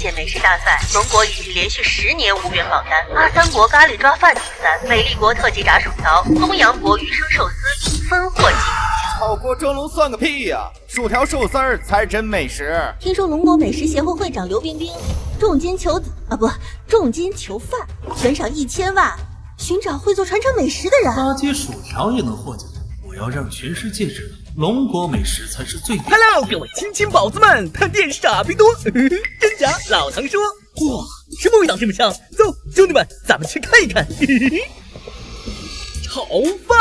界美食大赛，龙国已经连续10年无缘榜单。阿三国咖喱抓饭第3，美丽国特级炸薯条，东阳国鱼生寿司分获金。炒锅蒸笼算个屁呀！薯条寿司儿才是真美食。听说龙国美食协会会长刘冰冰重金求饭，悬赏1000万，寻找会做传承美食的人。垃圾薯条也能获奖，我要让全世界知道，龙国美食才是最。Hello， 各位亲亲宝子们，探店傻逼多，真假老唐说。哇，什么味道这么香？走，兄弟们，咱们去看一看。炒饭。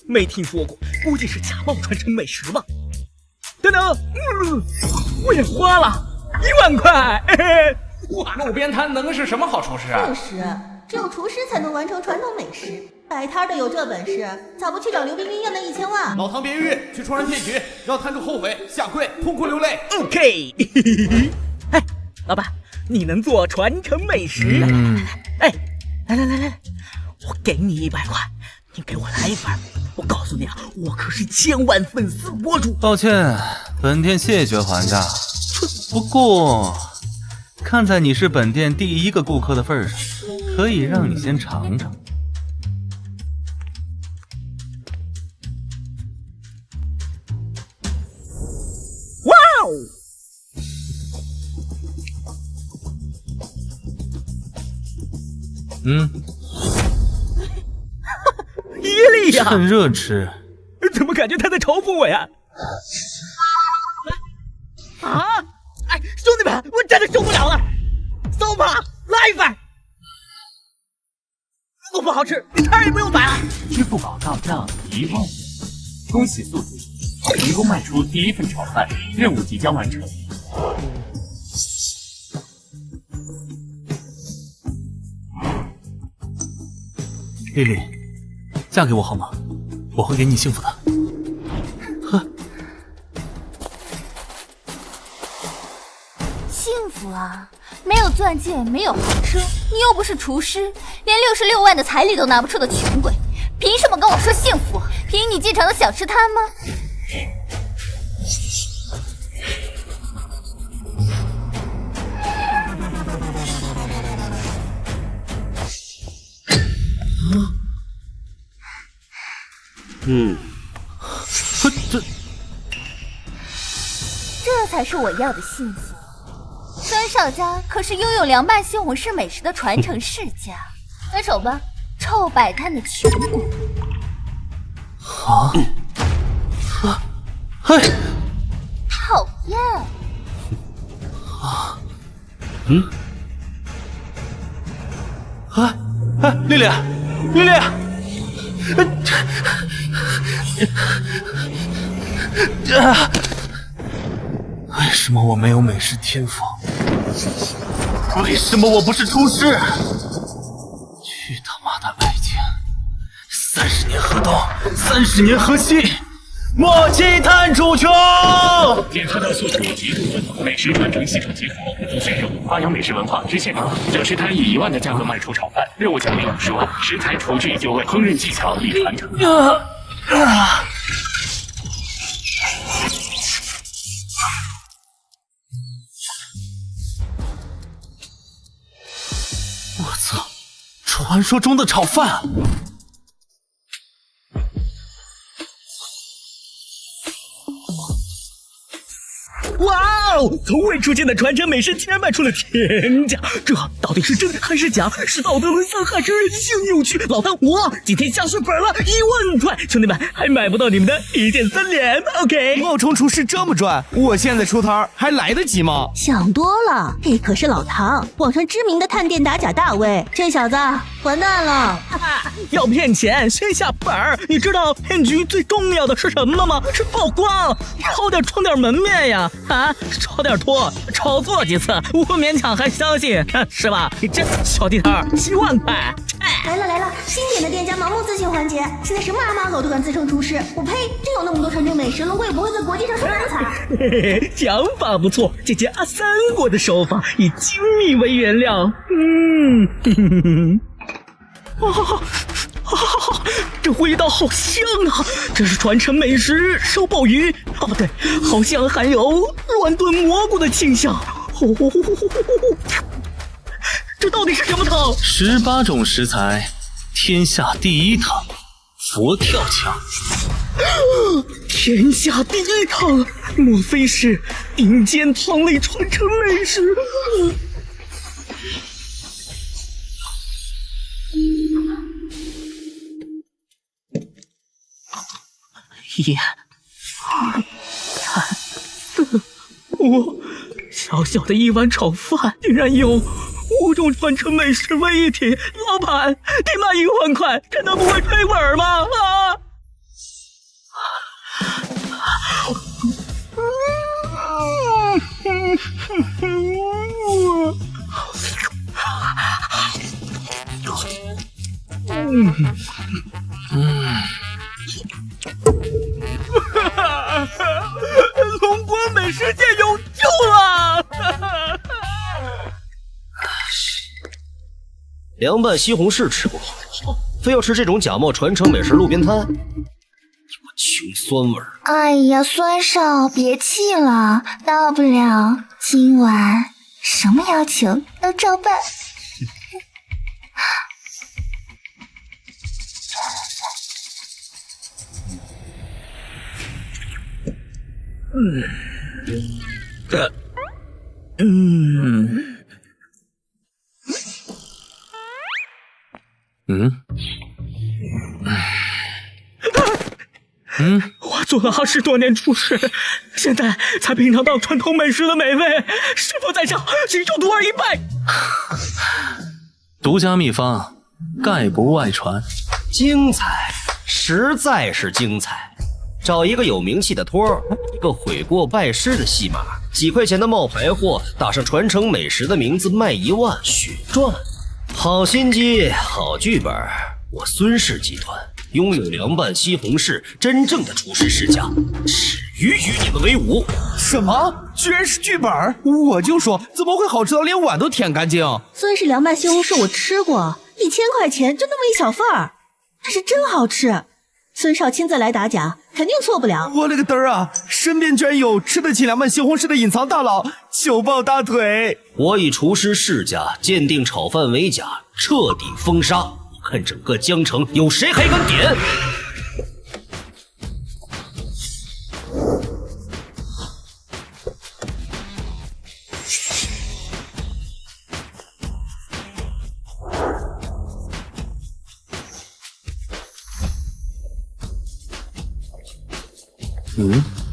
没听说过，估计是假冒传承美食吧。等等，我也花了1万块。哇，路边摊能是什么好厨师啊？确实，只有厨师才能完成传统美食。摆摊的有这本事，咋不去找刘冰冰要那1000万？老唐别犹豫，去戳人骗局，让摊主后悔下跪，痛哭流泪。OK。哎，老板，你能做传承美食？哎，来，我给你100块。你给我来一份，我告诉你啊，我可是1000万粉丝博主。抱歉，本店谢绝还价。不过，看在你是本店第1个顾客的份上，可以让你先尝尝。哇哦！伊利呀，趁热吃。怎么感觉他在嘲讽我呀？哎，兄弟们，我真的受不了了！搜吧，来一份。如果不好吃，你摊也不用摆了。支付宝到账1万元，恭喜宿主成功卖出第1份炒饭，任务即将完成。丽丽，嫁给我好吗？我会给你幸福的。幸福啊！没有钻戒，没有豪车，你又不是厨师，连66万的彩礼都拿不出的穷鬼，凭什么跟我说幸福？凭你继承的小吃摊吗？这才是我要的幸福。孙少家可是拥有凉拌西红柿美食的传承世家，分手吧，臭摆摊的穷鬼！讨厌！丽丽，为什么我没有美食天赋？为什么我不是厨师？去他妈的北京！30年河东，30年河西，莫欺探主穷！检测到宿主极度愤怒，美食传承系统激活，主选任务发扬美食文化支线任务。小吃摊以1万的价格卖出炒饭，任务奖励50万，食材、厨具、就位、烹饪技巧力传承。我操！传说中的炒饭！哇哦！从未出现的传承美食竟然卖出了天价，这到底是真还是假？是道德沦丧还是人性扭曲？老唐，我今天下血本了1万块，兄弟们还买不到你们的1键3连 ，OK？ 冒充厨师这么赚，我现在出摊还来得及吗？想多了，这可是老唐，网上知名的探店打假大 V， 这小子完蛋了！要骗钱先下本儿，你知道骗局最重要的是什么吗？是曝光，抄点充点门面呀！抄点托，炒作几次，我勉强还相信，是吧？你这小地摊7万块，来了，新点的店家盲目自信环节，现在什么阿玛狗都敢自称厨师，我呸！真有那么多传承美食，龙贵不会在国际上受人才。想法不错，姐姐阿三国的手法以精密为原料，这味道好香啊！这是传承美食烧鲍鱼，不对，好像含有乱炖蘑菇的倾向。这到底是什么汤？18种食材，天下第一汤，佛跳墙。天下第一汤，莫非是顶尖汤类传承美食？1、2、3、4、5，小小的一碗炒饭，竟然有5种传承美食为一体。老板，你卖1万块，真的不会亏本吗？龙国美食界有救了！凉拌西红柿吃过，非要吃这种假冒传承美食路边摊，有个穷酸味儿。哎呀，孙少，别气了，大不了今晚什么要求都照办。我做了20多年厨师，现在才品尝到传统美食的美味，师傅在上，请受徒儿一拜。独家秘方，概不外传。精彩，实在是精彩。找一个有名气的托儿，一个悔过拜师的戏码，几块钱的冒牌货，打上传承美食的名字，卖1万，血赚。好心机，好剧本。我孙氏集团拥有凉拌西红柿真正的厨师世家，耻于与你们为伍。什么？居然是剧本？我就说怎么会好吃到连碗都舔干净？孙氏凉拌西红柿我吃过，1000块钱就那么一小份儿，但是真好吃。孙少亲自来打假，肯定错不了。我勒个嘚儿啊！身边居然有吃得起凉拌西红柿的隐藏大佬，求抱大腿！我以厨师世家鉴定炒饭为假，彻底封杀。我看整个江城有谁还敢点？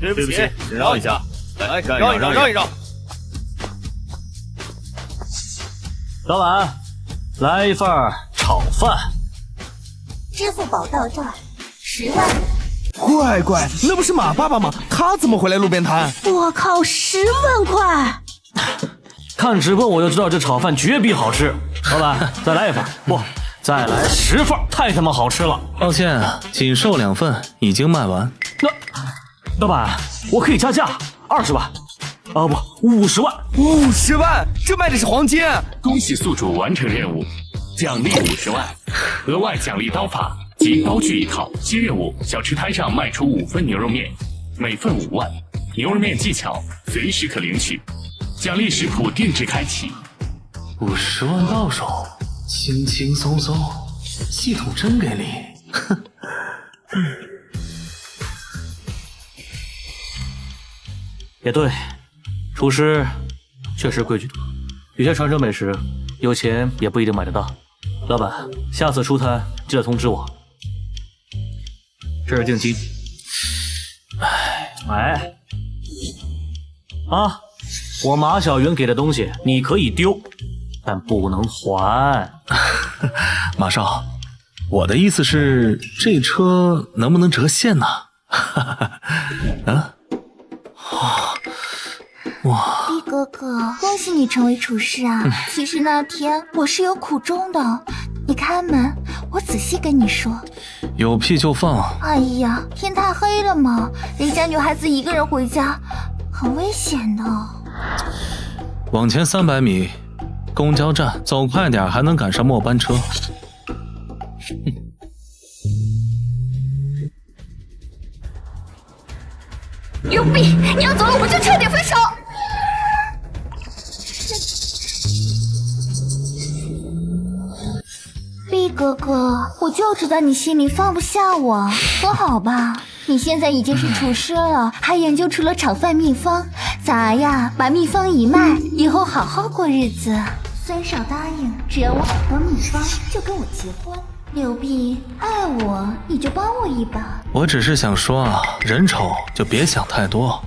对不起，让一下，来，让一让。老板，来一份炒饭。支付宝到账10万。乖，那不是马爸爸吗？他怎么会来路边摊？我靠，10万块！看直播我就知道这炒饭绝逼好吃。老板，再来一份，不，再来10份，太他妈好吃了。抱歉，仅售2份，已经卖完。老板，我可以加价，20万，不，50万。50万，这卖的是黄金。恭喜宿主完成任务，奖励50万，额外奖励刀法及刀具1套。新任务：小吃摊上卖出5份牛肉面，每份5万。牛肉面技巧随时可领取，奖励食谱定制开启。50万到手，轻轻松松，系统真给力。哼。也对，厨师确实规矩多，有些传承美食有钱也不一定买得到。老板，下次出摊记得通知我。这是定金。哎，我马小云给的东西你可以丢，但不能还。马少，我的意思是，这车能不能折现呢？哇！毕哥哥，恭喜你成为厨师啊！其实那天我是有苦衷的，你开门，我仔细跟你说。有屁就放！哎呀，天太黑了嘛，人家女孩子一个人回家，很危险的。往前300米，公交站，走快点还能赶上末班车。有病！你要走了，我们就彻底分手。哥哥，我就知道你心里放不下我，和好吧？你现在已经是厨师了，还研究出了炒饭秘方，咋呀？把秘方一卖，以后好好过日子。孙少答应，只要我找到秘方，就跟我结婚。刘碧，爱我你就帮我一把。我只是想说啊，人丑就别想太多。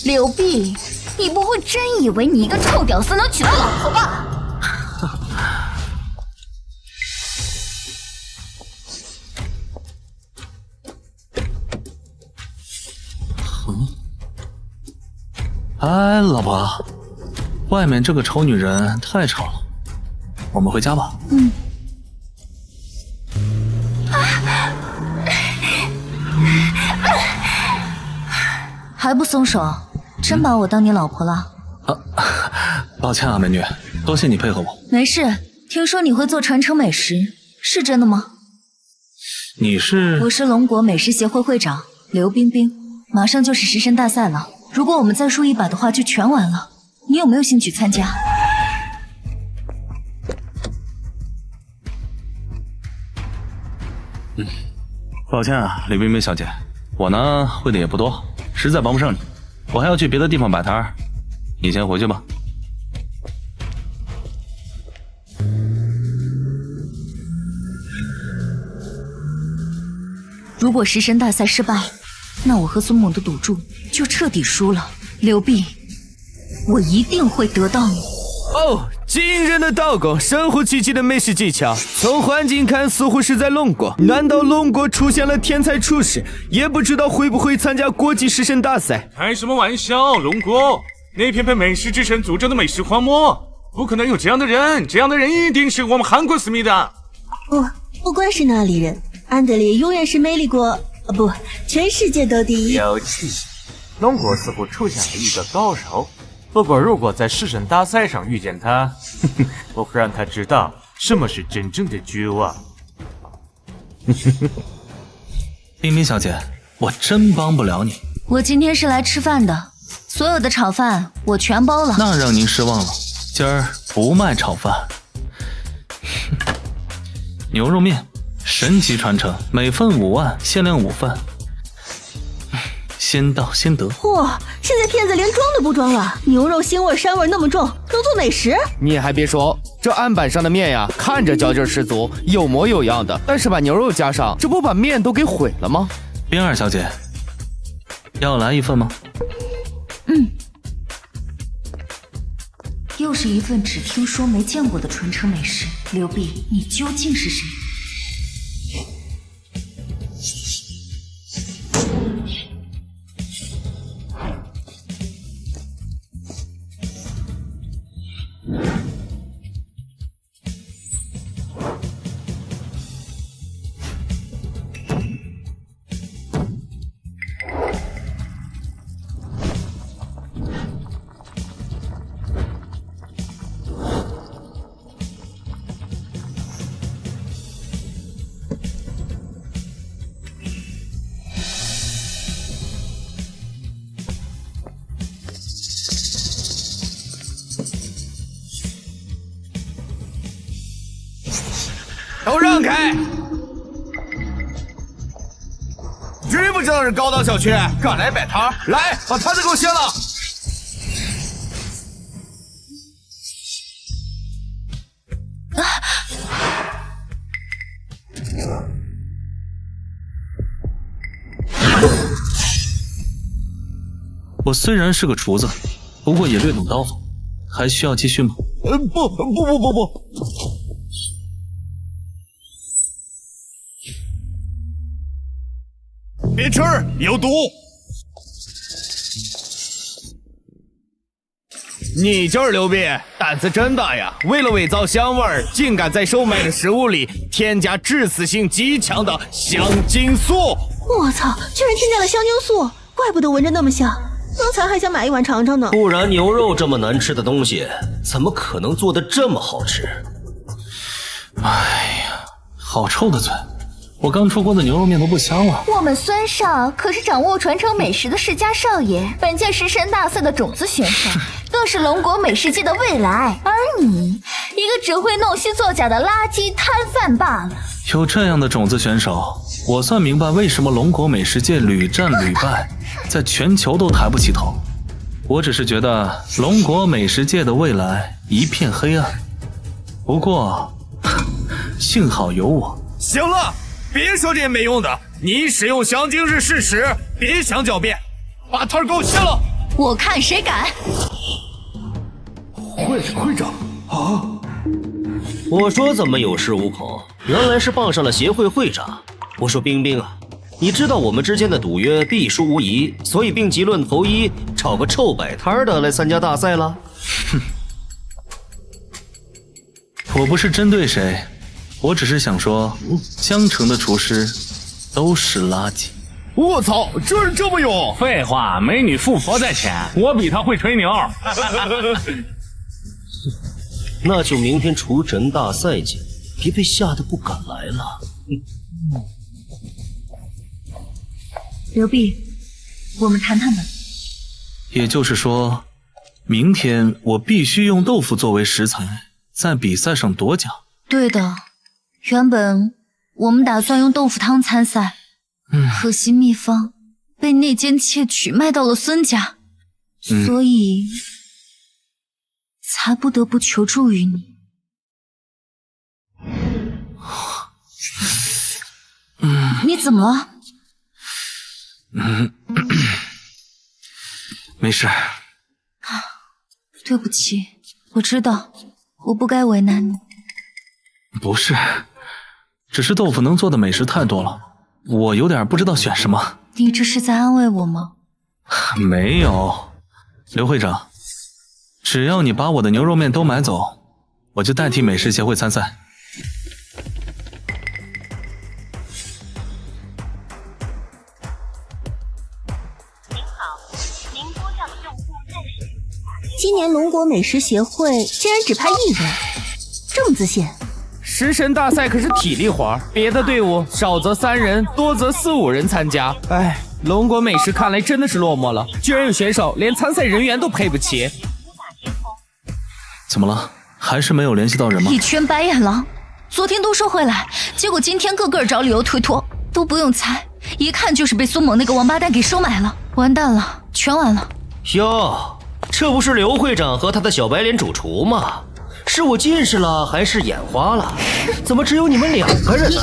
刘碧，你不会真以为你一个臭屌丝能娶到老婆吧？哎，老婆，外面这个丑女人太吵了，我们回家吧。还不松手？真把我当你老婆了？抱歉啊，美女，多谢你配合我。没事，听说你会做传承美食，是真的吗？你是？我是龙国美食协会会长刘冰冰，马上就是食神大赛了，如果我们再输一把的话，就全完了。你有没有兴趣参加？抱歉啊，李冰冰小姐，我呢会的也不多，实在帮不上你，我还要去别的地方摆摊儿，你先回去吧。如果食神大赛失败，那我和孙猛的赌注就彻底输了。刘碧，我一定会得到你。哦，惊人的刀工，神乎其技的美食技巧，从环境看似乎是在龙国。难道龙国出现了天才厨师？也不知道会不会参加国际食神大赛。开什么玩笑，龙国，那片被美食之神诅咒的美食荒漠，不可能有这样的人，这样的人一定是我们韩国思密达。不光是那里人，安德烈永远是美丽国，不，全世界都第一。有气，龙国似乎出现了一个高手。不过，如果在食神大赛上遇见他，我会让他知道什么是真正的绝望。冰冰小姐，我真帮不了你。我今天是来吃饭的，所有的炒饭我全包了。那让您失望了，今儿不卖炒饭。牛肉面，神级传承，每份5万，限量5份。先到先得。嚯，现在骗子连装都不装了，牛肉腥味、膻味那么重，能做美食？你还别说，这案板上的面呀，看着嚼劲十足，有模有样的，但是把牛肉加上，这不把面都给毁了吗？冰儿小姐，要来一份吗？又是一份只听说没见过的传承美食。刘碧，你究竟是谁？都让开！知不知道是高档小区？敢来摆摊？来，把摊子给我掀了！我虽然是个厨子，不过也略懂刀法，还需要继续吗？不。别吃，有毒！你就是刘碧，胆子真大呀！为了伪造香味儿，竟敢在售卖的食物里添加致死性极强的香精素！我操，居然添加了香精素，怪不得闻着那么香。刚才还想买一碗尝尝呢。不然牛肉这么难吃的东西，怎么可能做得这么好吃？哎呀，好臭的嘴！我刚出锅的牛肉面都不香了。我们孙少可是掌握传承美食的世家少爷，本届食神大赛的种子选手，更是龙国美食界的未来。而你，一个只会弄虚作假的垃圾摊贩罢了。有这样的种子选手，我算明白为什么龙国美食界屡战屡败，在全球都抬不起头。我只是觉得龙国美食界的未来一片黑暗。不过，幸好有我。行了，别说这些没用的，你使用香精是事实，别想狡辩，把摊给我卸了。我看谁敢！会长啊！我说怎么有恃无恐，原来是傍上了协会会长。我说冰冰啊，你知道我们之间的赌约必输无疑，所以病急乱投医，找个臭摆摊的来参加大赛了。哼，我不是针对谁，我只是想说，江城的厨师都是垃圾。我操，这人这么勇！废话，美女富婆在前，我比他会吹牛。那就明天厨神大赛见，别被吓得不敢来了。刘碧，我们谈谈吧。也就是说，明天我必须用豆腐作为食材，在比赛上夺奖。对的，原本我们打算用豆腐汤参赛，可惜秘方被内奸窃取卖到了孙家，所以才不得不求助于你。你怎么了？没事。对不起，我知道我不该为难你。不是，只是豆腐能做的美食太多了，我有点不知道选什么。你这是在安慰我吗？没有，刘会长，只要你把我的牛肉面都买走，我就代替美食协会参赛。今年龙国美食协会竟然只派1人，这么自信？食神大赛可是体力活，别的队伍少则3人，多则4、5人参加。哎，龙国美食看来真的是落寞了，居然有选手连参赛人员都配不起。怎么了？还是没有联系到人吗？一圈白眼狼，昨天都说会来，结果今天个个找理由推脱，都不用猜，一看就是被孙猛那个王八蛋给收买了。完蛋了，全完了。哟，这不是刘会长和他的小白脸主厨吗？是我近视了还是眼花了？怎么只有你们2个人呢？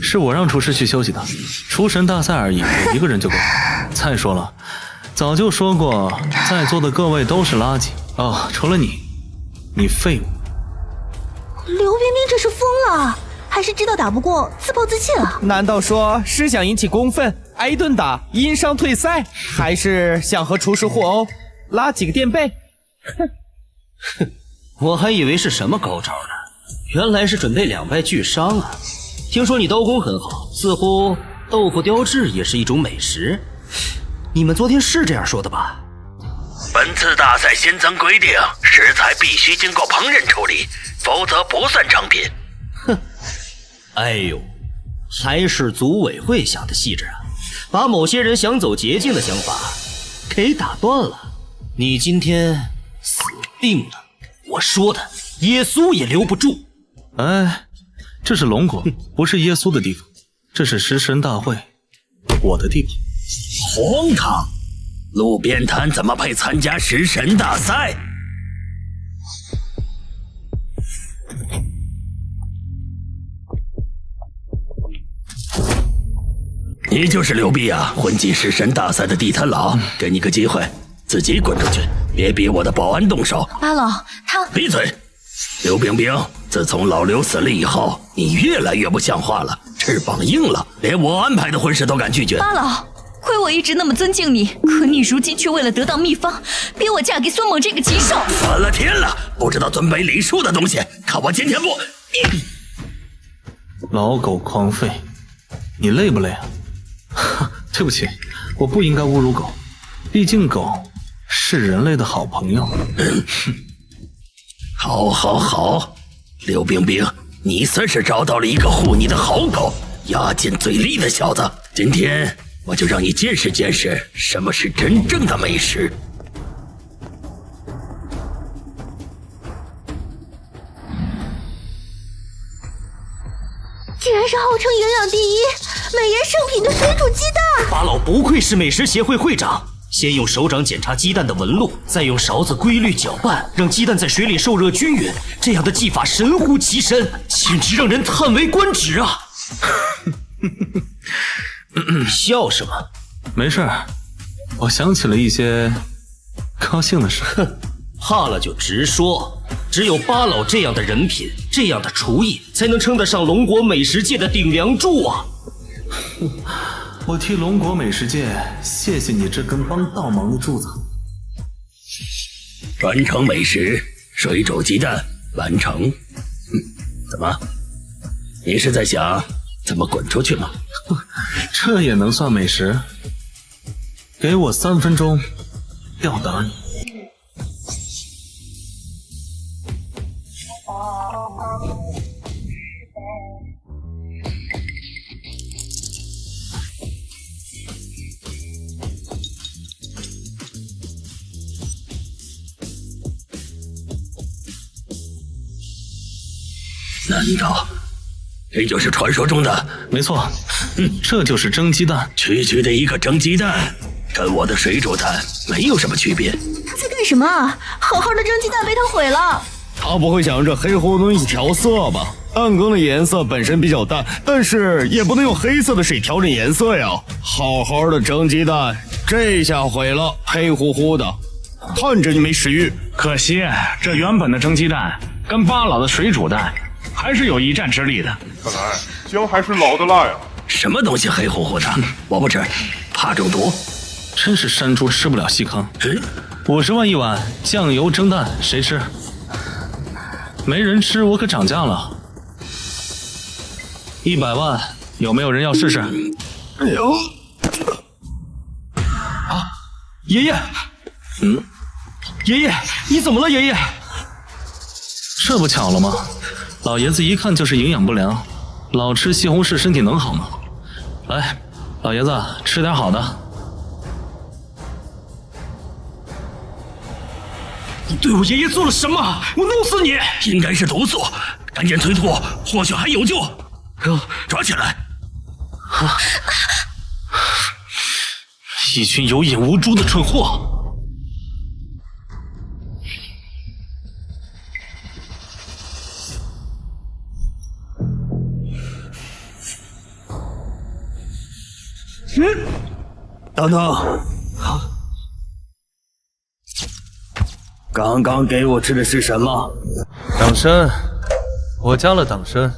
是我让厨师去休息的，厨神大赛而已，我1个人就够。再说了，早就说过，在座的各位都是垃圾哦，除了你，你废物。刘冰冰这是疯了，还是知道打不过自暴自弃了？难道说是想引起公愤，挨一顿打，因伤退赛，还是想和厨师互殴，拉几个垫背？哼，我还以为是什么高招呢，原来是准备2败俱伤啊！听说你刀工很好，似乎豆腐雕制也是一种美食。你们昨天是这样说的吧？本次大赛新增规定，食材必须经过烹饪处理，否则不算成品。哼，哎呦，还是组委会想的细致啊，把某些人想走捷径的想法给打断了。你今天死定了！我说的，耶稣也留不住。哎，这是龙国，不是耶稣的地方，这是食神大会，我的地方。荒唐！路边摊怎么配参加食神大赛？你就是刘碧啊，混迹食神大赛的地摊佬，给你个机会，自己滚出去，别逼我的保安动手。八老，他闭嘴！刘冰冰，自从老刘死了以后，你越来越不像话了，翅膀硬了，连我安排的婚事都敢拒绝。八老，亏我一直那么尊敬你，可你如今却为了得到秘方，逼我嫁给孙猛这个禽兽！反了天了，不知道尊卑礼数的东西，看我今天不……老狗狂吠，你累不累啊？对不起，我不应该侮辱狗，毕竟狗是人类的好朋友。好，刘冰冰，你算是找到了一个护你的好狗，牙尖嘴利的小子。今天我就让你见识见识什么是真正的美食。竟然是号称营养第一、美颜圣品的水煮鸡蛋！法老不愧是美食协会会长。先用手掌检查鸡蛋的纹路，再用勺子规律搅拌，让鸡蛋在水里受热均匀。这样的技法神乎其神，简直让人叹为观止啊！笑什么？没事，我想起了一些高兴的事。怕了就直说。只有巴老这样的人品，这样的厨艺，才能称得上龙国美食界的顶梁柱啊！我替龙国美食界谢谢你这根帮倒忙的柱子。传承美食，水煮鸡蛋完成。怎么？你是在想怎么滚出去吗？这也能算美食？给我3分钟，吊打你。难道这就是传说中的？没错，这就是蒸鸡蛋。区区的一个蒸鸡蛋，跟我的水煮蛋没有什么区别。他在干什么啊？好好的蒸鸡蛋被他毁了。他不会想这黑乎乎一调色吧？蛋羹的颜色本身比较淡，但是也不能用黑色的水调整颜色呀。好好的蒸鸡蛋，这下毁了，黑乎乎的，看着就没食欲。可惜这原本的蒸鸡蛋跟巴老的水煮蛋还是有一战之力的。看来姜还是老的辣呀。什么东西黑乎乎的？我不吃，怕中毒。真是山猪吃不了细糠。50万一碗酱油蒸蛋，谁吃？没人吃，我可涨价了。100万，有没有人要试试？有。啊，爷爷。爷爷，你怎么了，爷爷？这不巧了吗？老爷子一看就是营养不良，老吃西红柿身体能好吗？来，老爷子吃点好的。你对我爷爷做了什么？我弄死你！应该是毒素，赶紧催吐，或许还有救。抓起来！一群有眼无珠的蠢货！等等，刚刚给我吃的是什么？党参，我加了党参。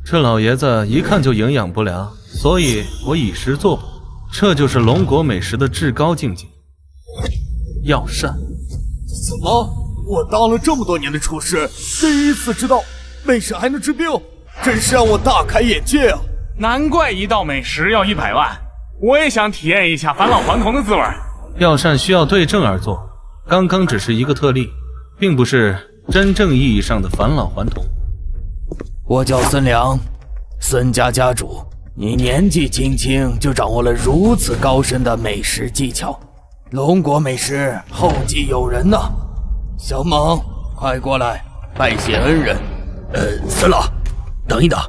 这老爷子一看就营养不良，所以我以食作补，这就是龙国美食的至高境界。药膳。怎么？我当了这么多年的厨师，第一次知道美食还能治病，真是让我大开眼界啊！难怪一道美食要100万，我也想体验一下返老还童的滋味。药膳需要对症而做，刚刚只是一个特例，并不是真正意义上的返老还童。我叫孙良，孙家家主。你年纪轻轻就掌握了如此高深的美食技巧，龙国美食后继有人呐！小猛，快过来拜谢恩人。孙老，等一等，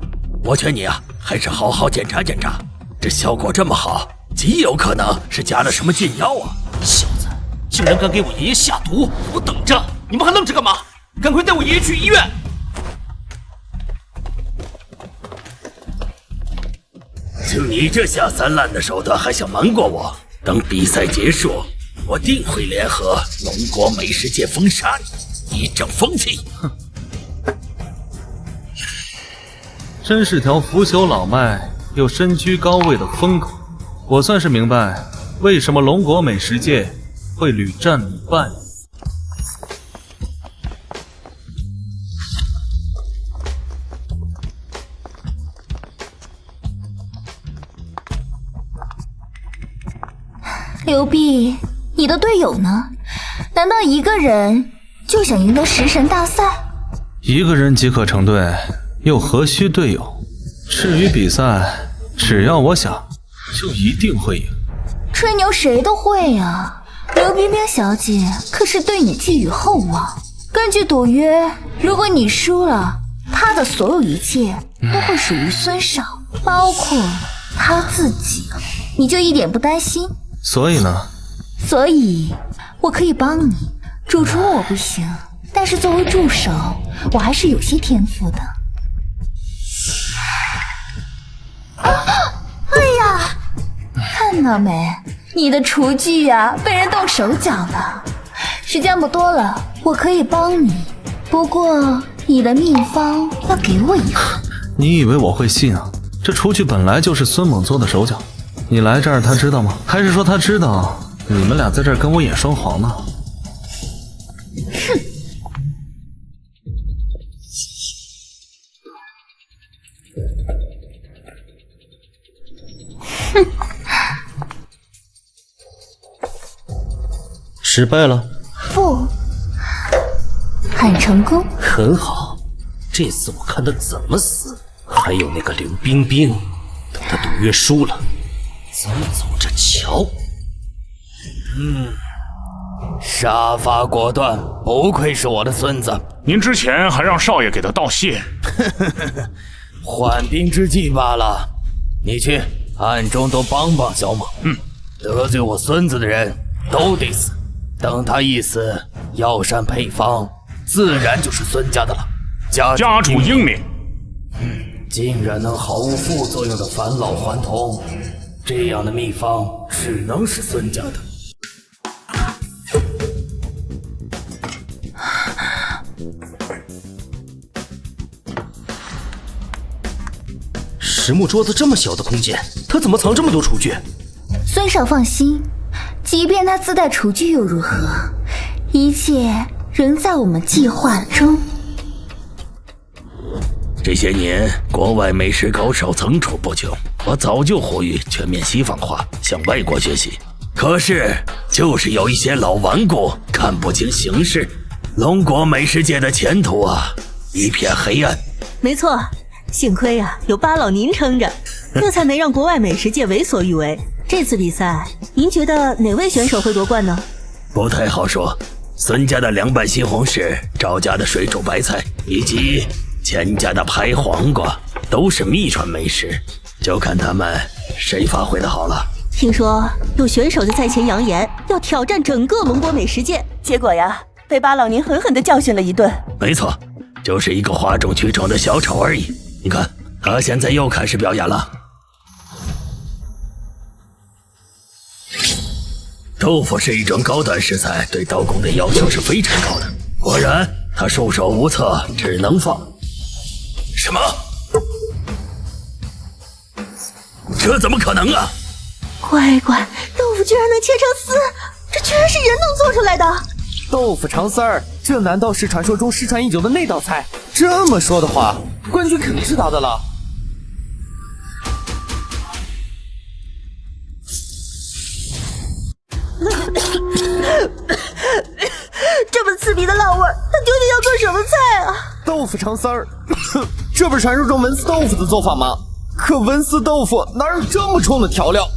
我劝你啊，还是好好检查检查。这效果这么好，极有可能是加了什么禁药啊！小子，竟然敢给我爷爷下毒！我等着！你们还愣着干嘛？赶快带我爷爷去医院！就你这下三滥的手段，还想瞒过我？等比赛结束，我定会联合龙国美食界封杀你，一正风气。哼，真是条腐朽老迈又身居高位的疯狗。我算是明白为什么龙国美食界会屡战屡败。刘碧，你的队友呢？难道一个人就想赢得食神大赛？一个人即可成队，又何须队友？至于比赛，只要我想，就一定会赢。吹牛谁都会啊。刘冰冰小姐可是对你寄予厚望。根据赌约，如果你输了，她的所有一切都会属于孙少，包括她自己。你就一点不担心？所以呢？所以我可以帮你。主厨我不行，但是作为助手，我还是有些天赋的。哎呀，看到没？你的厨具啊，被人动手脚了。时间不多了，我可以帮你，不过你的秘方要给我一份。你以为我会信啊？这厨具本来就是孙猛做的手脚，你来这儿他知道吗？还是说他知道你们俩在这儿跟我演双簧呢？哼！哼！失败了？不，很成功。很好，这次我看他怎么死。还有那个刘冰冰，等他赌约输了，咱们走着瞧。杀伐果断，不愧是我的孙子。您之前还让少爷给他道谢。缓兵之计罢了。你去暗中都帮帮小猛。得罪我孙子的人都得死。等他一死，药膳配方自然就是孙家的了。家主英明。竟然能毫无副作用的返老还童，这样的秘方只能是孙家的。实木桌子这么小的空间，他怎么藏这么多厨具？孙少放心，即便他自带厨具又如何？一切仍在我们计划中。这些年，国外美食高手层出不穷，我早就呼吁全面西方化，向外国学习。可是，就是有一些老顽固，看不清形势，龙国美食界的前途啊，一片黑暗。没错，幸亏啊有八老您撑着，这才没让国外美食界为所欲为。这次比赛，您觉得哪位选手会夺冠呢？不太好说。孙家的凉拌西红柿，赵家的水煮白菜，以及钱家的拍黄瓜，都是秘传美食，就看他们谁发挥的好了。听说有选手在赛前扬言要挑战整个龙国美食界，结果呀，被八老您狠狠地教训了一顿。没错，就是一个哗众取宠的小丑而已。你看，他现在又开始表演了。豆腐是一种高端食材，对刀工的要求是非常高的。果然，他束手无策，只能放。什么？这怎么可能啊！乖乖，豆腐居然能切成丝，这居然是人能做出来的！豆腐肠丝儿，这难道是传说中失传已久的那道菜？这么说的话，冠军肯定是他的了。这么刺鼻的辣味，他究竟要做什么菜啊？豆腐肠丝儿，这不是传说中文丝豆腐的做法吗？可文丝豆腐哪有这么冲的调料？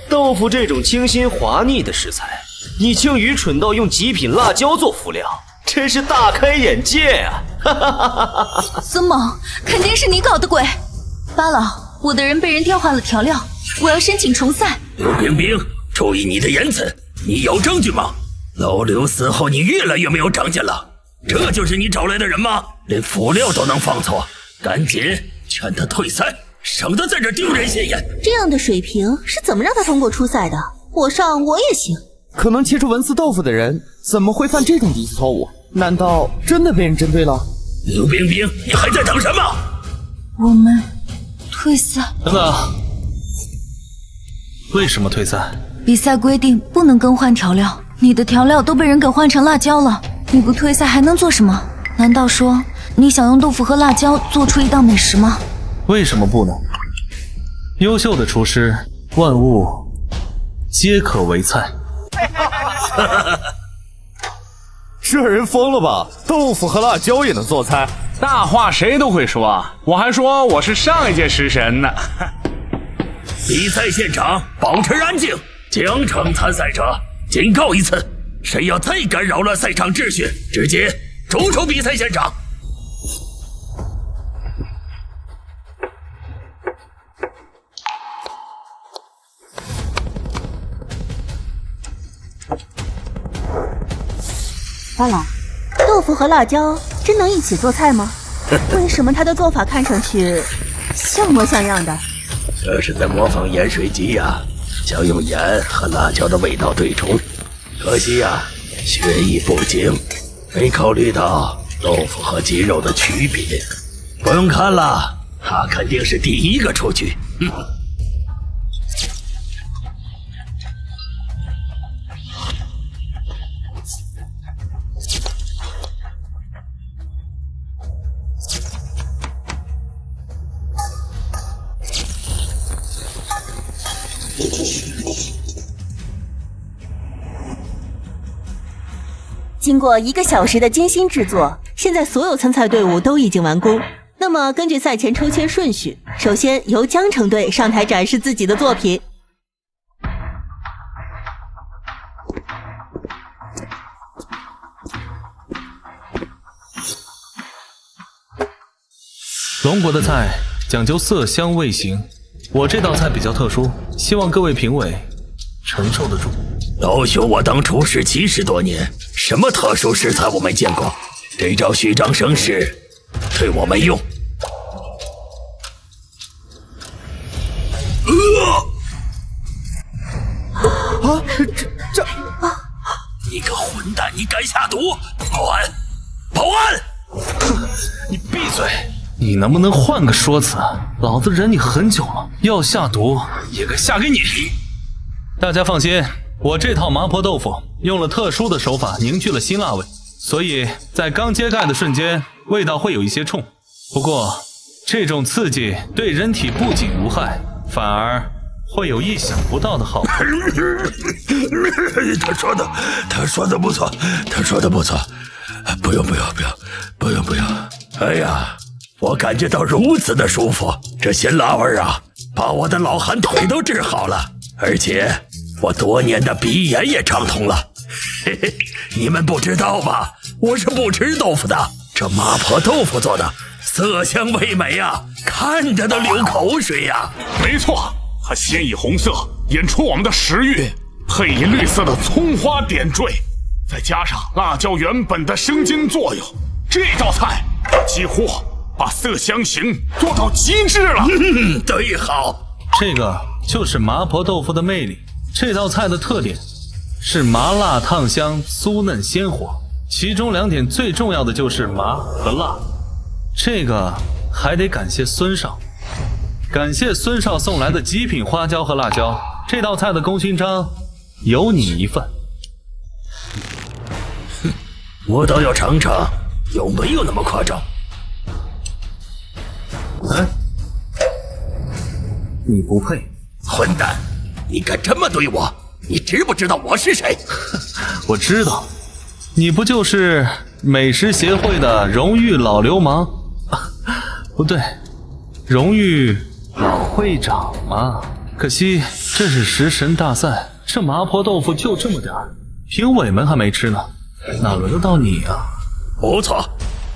豆腐这种清新滑腻的食材，你竟愚蠢到用极品辣椒做辅料，真是大开眼界啊！孙猛，肯定是你搞的鬼！八老，我的人被人调换了调料，我要申请重赛。刘冰冰，注意你的言辞，你有证据吗？老刘死后，你越来越没有长进了。这就是你找来的人吗？连辅料都能放错，赶紧劝他退赛，省得在这丢人现眼。这样的水平是怎么让他通过初赛的？我上我也行。可能切出文丝豆腐的人，怎么会犯这种低级错误？难道真的被人针对了？刘冰冰，你还在等什么？我们退赛。等等，为什么退赛？比赛规定不能更换调料，你的调料都被人给换成辣椒了，你不退赛还能做什么？难道说你想用豆腐和辣椒做出一道美食吗？为什么不呢？优秀的厨师，万物皆可为菜。这人疯了吧？豆腐和辣椒也能做菜？大话谁都会说，我还说我是上一届食神呢。比赛现场保持安静，奖惩参赛者警告一次，谁要再干扰了赛场秩序，直接逐出比赛现场。巴老，豆腐和辣椒真能一起做菜吗？为什么他的做法看上去像模像样的？这是在模仿盐水鸡呀，想用盐和辣椒的味道对冲。可惜呀，学艺不精，没考虑到豆腐和鸡肉的区别。不用看了，他肯定是第一个出去。经过1个小时的精心制作，现在所有参赛队伍都已经完工。那么根据赛前抽签顺序，首先由江城队上台展示自己的作品。龙国的菜讲究色香味形，我这道菜比较特殊，希望各位评委承受得住。老兄，我当厨师70多年，什么特殊食材我没见过，这招虚张声势对我没用。这你个混蛋，你敢下毒！保安，保安！你闭嘴！你能不能换个说辞？老子忍你很久了，要下毒也该下给你。大家放心，我这套麻婆豆腐用了特殊的手法凝聚了辛辣味，所以在刚揭盖的瞬间，味道会有一些冲。不过，这种刺激对人体不仅无害，反而会有意想不到的好处。他说的不错，他说的不错。不用。哎呀，我感觉到如此的舒服，这辛辣味啊，把我的老寒腿都治好了，而且我多年的鼻炎也畅通了。嘿嘿，你们不知道吧？我是不吃豆腐的，这麻婆豆腐做的色香味美啊，看着都流口水呀。没错，它先以红色引出我们的食欲，配以绿色的葱花点缀，再加上辣椒原本的生津作用，这道菜几乎把色香型做到极致了。对，好，这个就是麻婆豆腐的魅力。这道菜的特点是麻辣烫香、酥嫩鲜活，其中2点最重要的就是麻和辣。这个还得感谢孙少，感谢孙少送来的极品花椒和辣椒。这道菜的功勋章有你一份。我倒要尝尝有没有那么夸张。你不配，混蛋！你敢这么对我？你知不知道我是谁？我知道，你不就是美食协会的荣誉老流氓？不对，荣誉老会长嘛。可惜这是食神大赛，这麻婆豆腐就这么点儿，评委们还没吃呢，哪轮得到你啊？不错，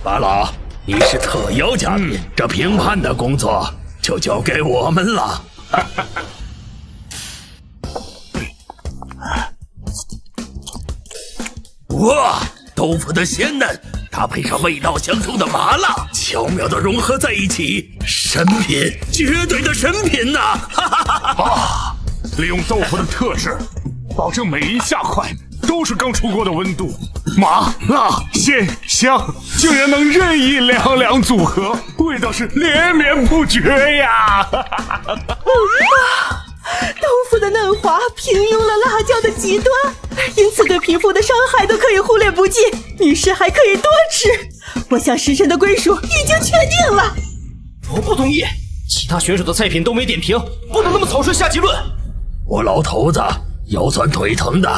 巴老，你是特邀嘉宾，这评判的工作就交给我们了。哇，豆腐的鲜嫩搭配上味道相同的麻辣，巧妙的融合在一起，神品，绝对的神品呐！啊，利用豆腐的特质，保证每一下块都是刚出锅的温度，麻辣鲜香，竟然能任意两组合，味道是连绵不绝呀！豆腐的嫩滑平庸了辣椒的极端，因此对皮肤的伤害都可以忽略不计。女士还可以多吃。我向食神的归属已经确定了。我不同意，其他选手的菜品都没点评，不能那么草率下结论。我老头子腰酸腿疼的，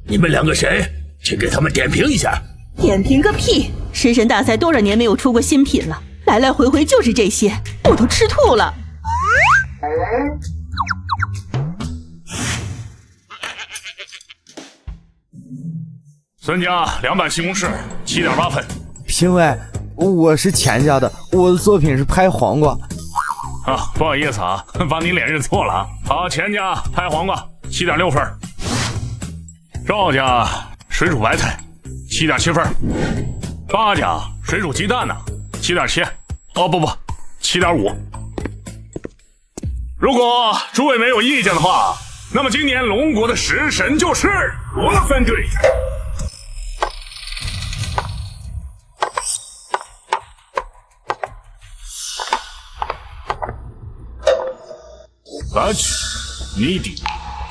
你们2个谁去给他们点评一下？点评个屁！食神大赛多少年没有出过新品了，来来回回就是这些，我都吃吐了。孙家2版西红柿7.8分。评委，我是钱家的，我的作品是拍黄瓜。啊，不好意思啊，把你脸认错了啊。好，钱家拍黄瓜7.6分。赵家水煮白菜7.7分。八家水煮鸡蛋呢7.7。哦不，7.5。如果诸位没有意见的话，那么今年龙国的食神就是国分队。八区，你的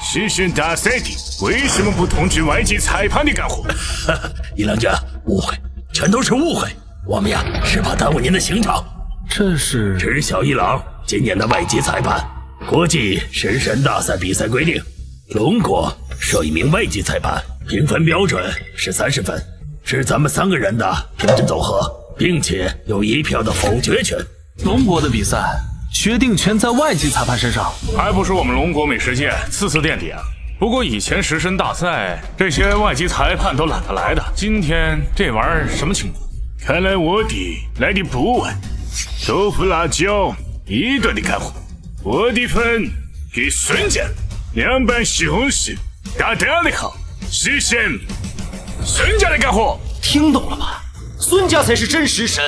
食神大赛的为什么不通知外界裁判的干活？一郎家，误会，全都是误会。我们呀是怕耽误您的行程。这是知晓一郎，今年的外籍裁判，国际食神大赛比赛规定，龙国设一名外籍裁判，评分标准是30分，是咱们3个人的平均总和，并且有1票的否决权。龙国的比赛决定权在外籍裁判身上，还不是我们龙国美食界次垫底啊！不过以前食神大赛这些外籍裁判都懒得来的，今天这玩意儿什么情况？看来我的来的不晚。豆腐辣椒1顿的干活，我的分给孙家，2版西红柿大大的好，食神孙家的干活。听懂了吧？孙家才是真食神。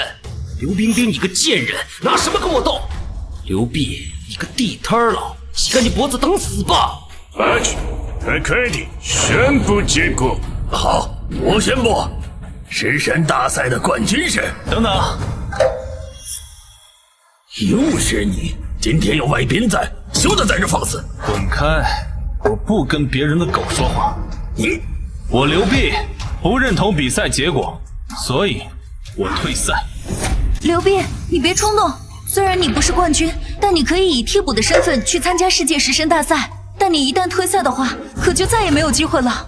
刘冰冰，你个贱人，拿什么跟我斗？刘弼，你个地摊佬，洗干净脖子等死吧！八局，快点宣布结果。好，我宣布，食神大赛的冠军是……等等，又是你！今天有外宾在，休得在这放肆！滚开！我不跟别人的狗说话。我刘弼不认同比赛结果，所以我退赛。刘弼，你别冲动。虽然你不是冠军，但你可以以替补的身份去参加世界食神大赛。但你一旦退赛的话，可就再也没有机会了。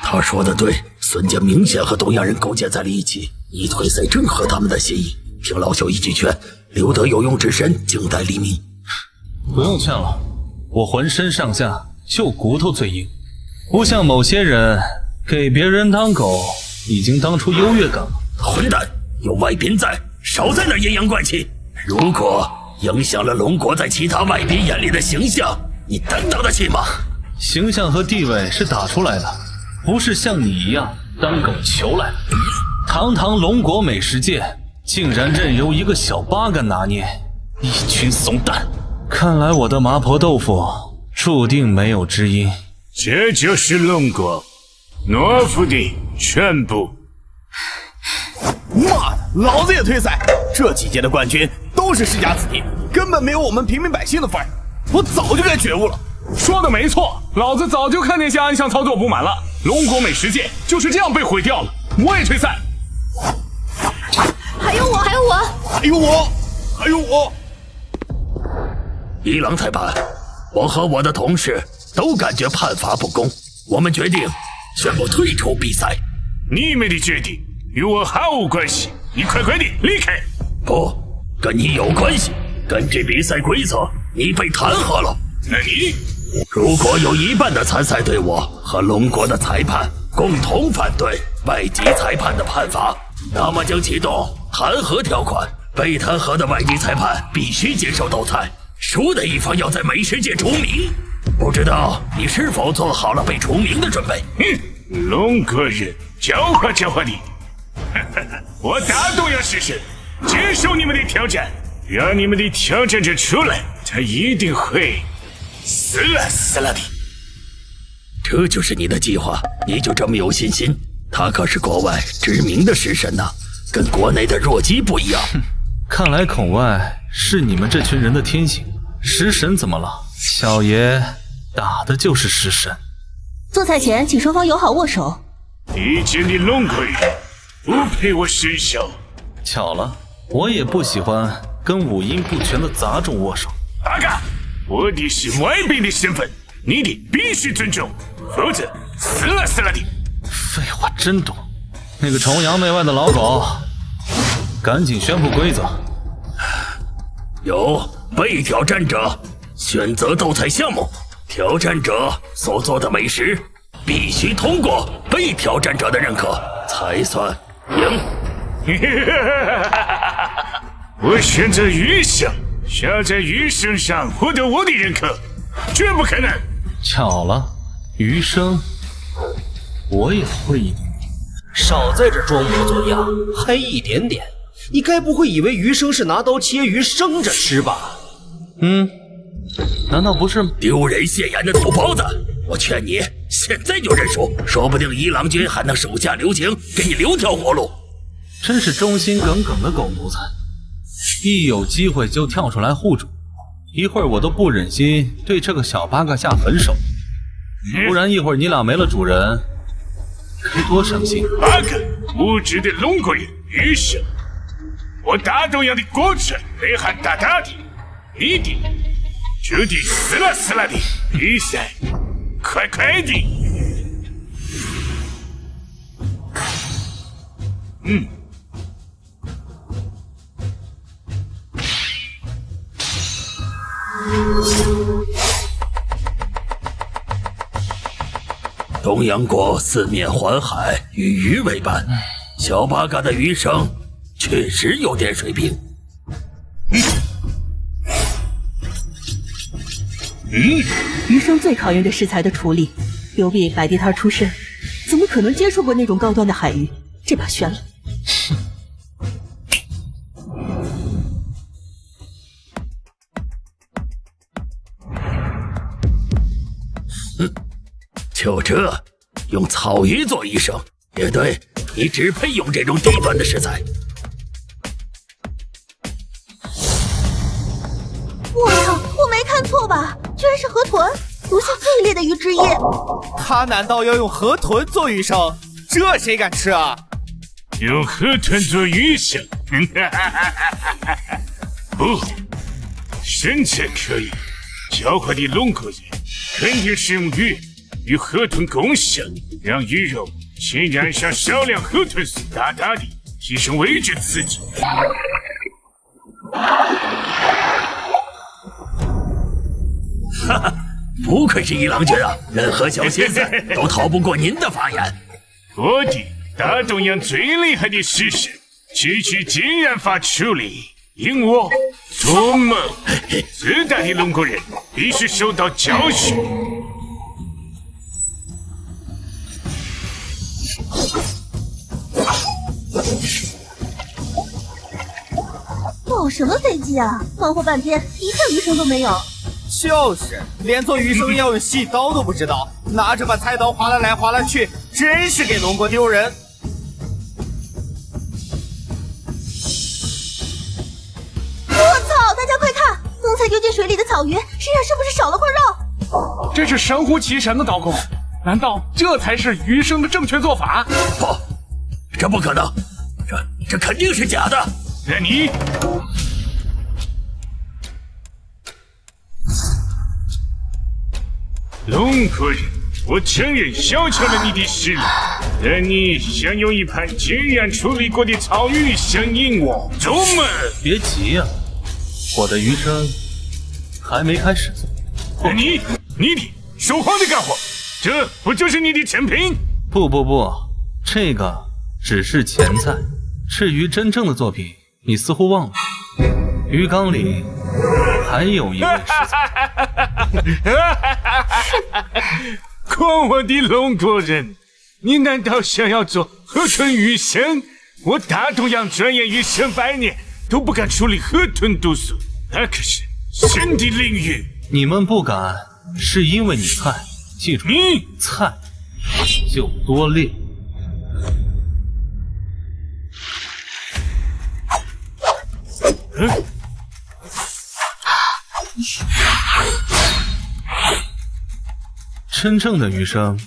他说的对，孙家明显和东洋人勾结在了一起，一退赛正合他们的心意。听老朽一句劝，留得有用之身，静待黎明。不用劝了，我浑身上下就骨头最硬，不像某些人给别人当狗，已经当出优越感了。混蛋，有外宾在，少在那阴阳怪气。如果影响了龙国在其他外宾眼里的形象，你担当得起吗？形象和地位是打出来的，不是像你一样当狗求来的。堂堂龙国美食界，竟然任由一个小八嘎拿捏，一群怂蛋！看来我的麻婆豆腐注定没有知音。这就是龙国懦夫的全部。妈的，老子也退赛！这几届的冠军都是世家子弟，根本没有我们平民百姓的份儿。我早就该觉悟了。说的没错，老子早就看见些暗箱操作不满了。龙国美食界就是这样被毁掉了。我也退赛。还有我，还有我，还有我，还有我。一郎裁判，我和我的同事都感觉判罚不公，我们决定宣布退出比赛。你们的决定与我毫无关系，你快快地离开。不，跟你有关系。根据比赛规则，你被弹劾了。那你如果有一半的参赛队伍和龙国的裁判共同反对外籍裁判的判罚，那么将启动弹劾条款。被弹劾的外籍裁判必须接受斗菜，输的一方要在美食界除名。不知道你是否做好了被除名的准备？龙国人狡猾狡猾的。我大动要食神，接受你们的挑战，让你们的挑战者出来，他一定会死了死了的。这就是你的计划？你就这么有信心？他可是国外知名的食神呐，跟国内的弱鸡不一样。看来孔外是你们这群人的天性。食神怎么了？小爷打的就是食神。做菜前，请双方友好握手。低贱的龙国人，不配我伸手。巧了，我也不喜欢跟五音不全的杂种握手。八嘎，我的是外宾的身份，你的必须尊重，否则死了死了的。废话真多。那个崇洋媚外的老狗，赶紧宣布规则。有被挑战者选择斗菜项目，挑战者所做的美食必须通过被挑战者的认可才算赢。我选择余生，想要在余生上获得我的认可，绝不可能。巧了，余生我也会一点。少在这装模作样，还一点点。你该不会以为余生是拿刀切鱼生着吃吧？难道不是吗？丢人现眼的土包子！我劝你现在就认输，说不定一郎君还能手下留情，给你留条活路。真是忠心耿耿的狗奴才，一有机会就跳出来护主，一会儿我都不忍心对这个小八嘎下狠手，不然一会儿你俩没了主人，该多伤心。八个无知的龙国人，余生，我大东洋的国耻被喊大大的，你的注定死了死了的，比赛快快的。东洋国四面环海，与鱼为伴，小八嘎的余生确实有点水平。余生最考验对食材的处理，刘备摆地摊出身，怎么可能接触过那种高端的海鱼？这把悬了。就这，用草鱼做医生，也对，你只配用这种低端的食材。我操，我没看错吧？居然是河豚，毒性最烈的鱼之一。他难道要用河豚做鱼生？这谁敢吃啊？用河豚做鱼生？不，生吃可以。狡猾的龙国人肯定是用鱼与河豚共生，让鱼肉先染上少量河豚素，大大的提升味觉刺激。哈哈，不愧是一郎君啊，任何小心思都逃不过您的法眼。我的大东洋最厉害的食神，区区竟然发出力，赢我做梦！自大的龙国人必须受到教训。搞什么飞机啊？忙活半天，一片鱼声都没有。就是，连做鱼生要用细刀都不知道，拿着把菜刀划拉来划拉去，真是给龙国丢人。我操！大家快看，刚才丢进水里的草鱼身上是不是少了块肉？这是神乎其神的刀工，难道这才是鱼生的正确做法？不，这不可能，这肯定是假的。那你龙国人，我承认小瞧了你的实力，但你想用一盘竟然处理过的草鱼生赢我，做梦！别急呀，我的鱼生还没开始做。你的说谎的家伙，这不就是你的成品？不，这个只是前菜。至于真正的作品，你似乎忘了，鱼缸里还有一位食材。狂妄的龙国人，你难道想要做河豚鱼生？我大东洋钻研鱼生100年，都不敢处理河豚毒素，那可是神的领域。你们不敢，是因为你菜。记住，菜就多练。真正的鱼生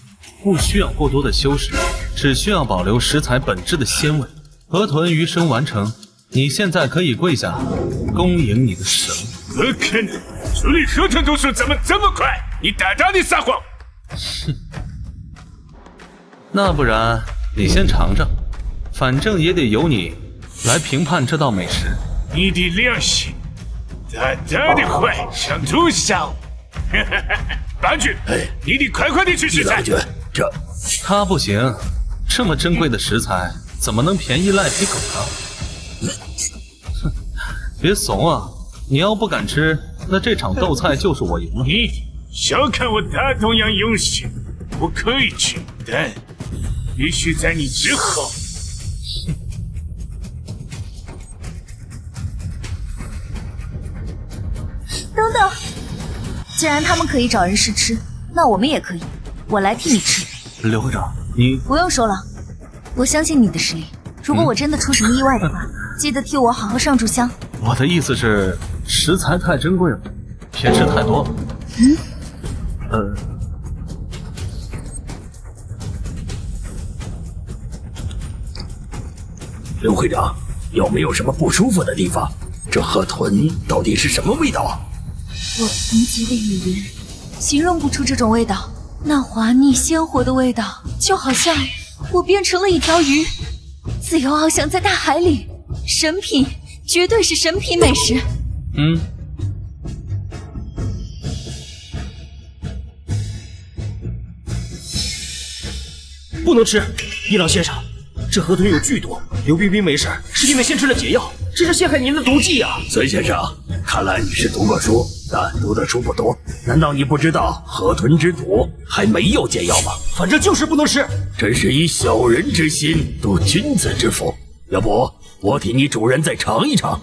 不需要过多的修饰，只需要保留食材本质的鲜味。河豚鱼生完成，你现在可以跪下恭迎你的神。不可能，处理河豚毒素怎么这么快？你大大的撒谎！哼，那不然你先尝尝，反正也得由你来评判这道美食。你的良心大大的坏，想吐笑。八局，你得快快的去洗菜。这他不行，这么珍贵的食材怎么能便宜赖皮狗呢？哼，别怂啊！你要不敢吃，那这场斗菜就是我赢了。你小看我大东洋勇士，我可以吃，但必须在你之后。等等，既然他们可以找人试吃，那我们也可以。我来替你吃。刘会长，你不用说了，我相信你的实力。如果我真的出什么意外的话，记得替我好好上炷香。我的意思是，食材太珍贵了，别吃太多了。刘会长，有没有什么不舒服的地方？这河豚到底是什么味道啊？我贫瘠的语言形容不出这种味道，那滑腻鲜活的味道，就好像我变成了一条鱼，自由翱翔在大海里。神品，绝对是神品美食。不能吃，伊朗先生，这河豚有剧毒，刘冰冰没事是因为先吃了解药，这是陷害您的毒计啊！孙先生，看来你是读过书，但读的书不多。难道你不知道河豚之毒还没有解药吗？反正就是不能吃。真是以小人之心度君子之腹。要不我替你主人再尝一尝。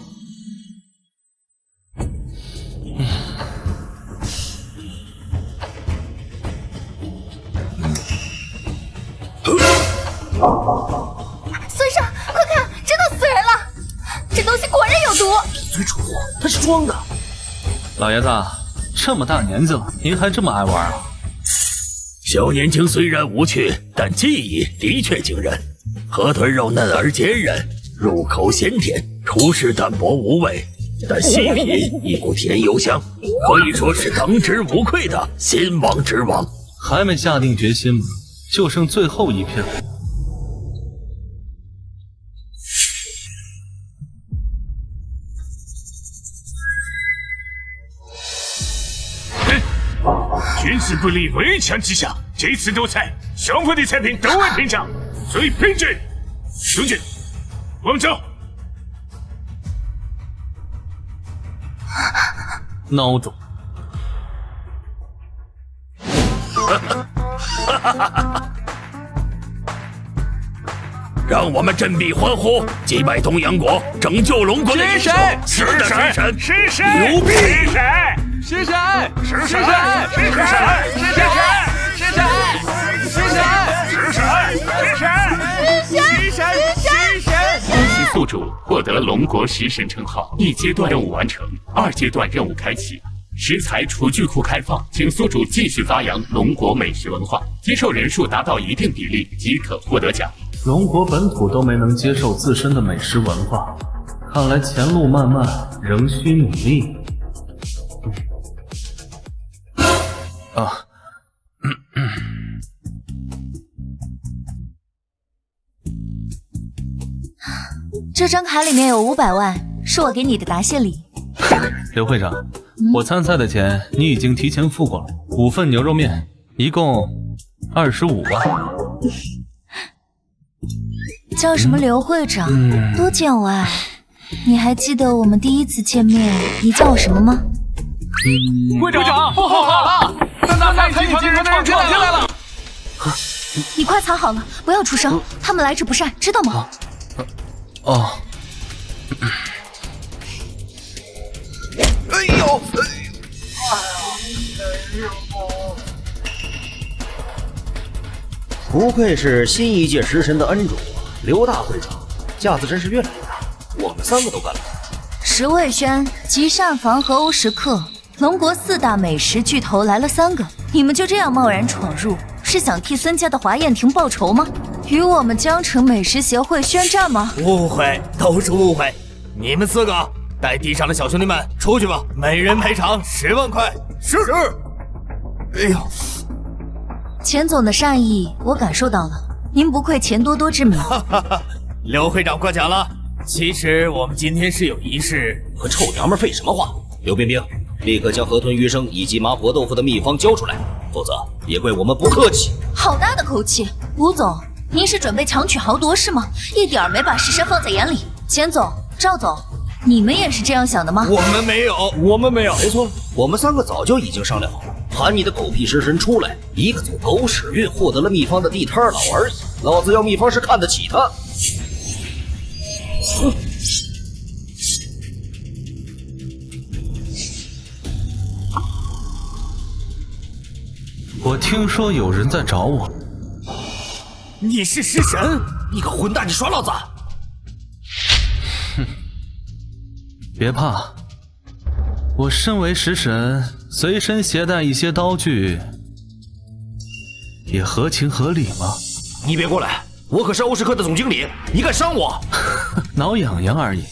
孙尚，快看，真的死人了！这东西果然有毒。嘴蠢货，他是装的。老爷子，这么大年纪了，您还这么爱玩啊？小年轻虽然无趣，但技艺的确惊人。河豚肉嫩而坚韧，入口鲜甜，出世淡薄无味，但细品一股甜油香，可以说是当之无愧的先王之王。还没下定决心吗？就剩最后一片了。军事不立围墙之下，这次斗菜，双方的菜品都未品尝，所以平均。兄弟，我们走。孬种！让我们振臂欢呼，击败东洋国，拯救龙国的英雄！是的，是神，是谁？牛逼！是谁？是谁？是谁？是谁？是谁？是谁？是谁？恭喜宿主获得龙国食神称号，一阶段任务完成，二阶段任务开启。食材厨具库开放，请宿主继续发扬龙国美食文化，接受人数达到一定比例即可获得奖。龙国本土都没能接受自身的美食文化，看来前路漫漫，仍需努力。这张卡里面有500万，是我给你的答谢礼。刘会长，我参赛的钱你已经提前付过了，5份牛肉面，一共25万。叫什么刘会长，多见外。你还记得我们第一次见面，你叫我什么吗？会长，不好了！那大餐饮集团的人闯进来了！你快藏好了，不要出声，他们来之不善，知道吗？哦。哎呦！不愧是新一届食神的恩主，刘大会长，架子真是越来越大，我们3个都干了。石卫轩、吉善房和欧时刻，龙国4大美食巨头来了3个，你们就这样贸然闯入，是想替孙家的华宴亭报仇吗？与我们江城美食协会宣战吗？误会，都是误会。你们4个带地上的小兄弟们出去吧，每人赔偿10万块。是。哎呦，钱总的善意我感受到了，您不愧钱多多之名。刘会长过奖了。其实我们今天是有一事。和臭娘们废什么话？刘冰冰，立刻将河豚余生以及麻婆豆腐的秘方交出来，否则别怪我们不客气。好大的口气，吴总，您是准备强取豪夺是吗？一点没把食神放在眼里。钱总、赵总，你们也是这样想的吗？我们没有，我们没有。没错，我们3个早就已经商量好了，喊你的狗屁食神出来，一个走狗屎运获得了秘方的地摊佬而已。老子要秘方是看得起他。我听说有人在找我。你是食神？你个混蛋，你耍老子！哼，别怕，我身为食神，随身携带一些刀具，也合情合理嘛。你别过来，我可是欧时刻的总经理，你敢伤我？挠痒痒而已。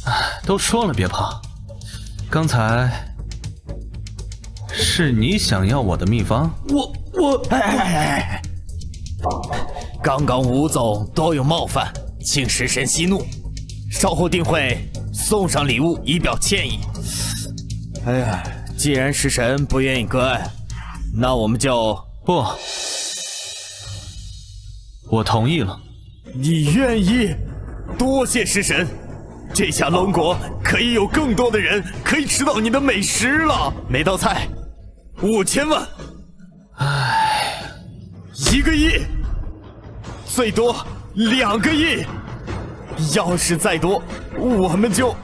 哎，都说了别怕，刚才是你想要我的秘方？哎，刚刚吴总多有冒犯，请食神息怒，稍后定会送上礼物以表歉意。哎呀，既然食神不愿意割爱，那我们就不，我同意了。你愿意？多谢食神，这下龙国可以有更多的人可以吃到你的美食了。每道菜5000万，唉，1个亿，最多2个亿，要是再多，我们就……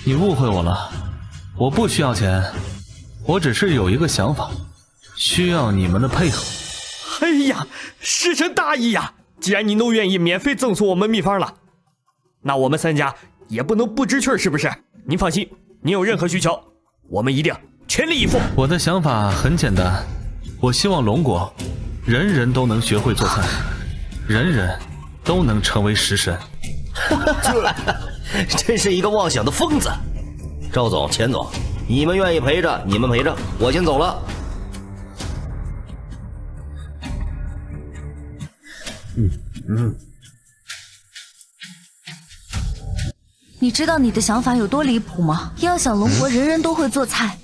你误会我了，我不需要钱，我只是有一个想法，需要你们的配合。哎呀，食神大义呀！既然您都愿意免费赠送我们秘方了，那我们3家也不能不知趣，是不是？您放心，您有任何需求，我们一定全力以赴。我的想法很简单，我希望龙国人人都能学会做菜，人人都能成为食神。真是一个妄想的疯子。赵总、钱总，你们愿意陪着，你们陪着，我先走了。你知道你的想法有多离谱吗？要想龙国人人都会做菜，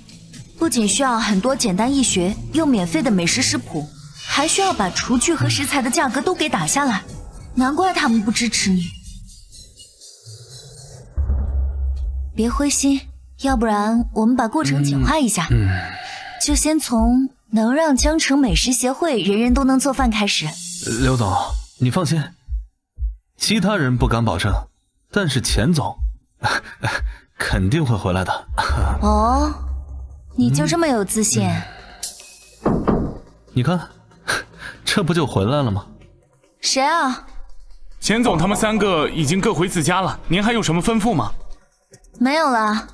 不仅需要很多简单易学又免费的美食食谱，还需要把厨具和食材的价格都给打下来。难怪他们不支持你。别灰心，要不然我们把过程简化一下，就先从能让江城美食协会人人都能做饭开始。刘总，你放心，其他人不敢保证，但是钱总肯定会回来的。哦，你就这么有自信？你看，这不就回来了吗？谁啊？钱总他们3个已经各回自家了，您还有什么吩咐吗？没有了，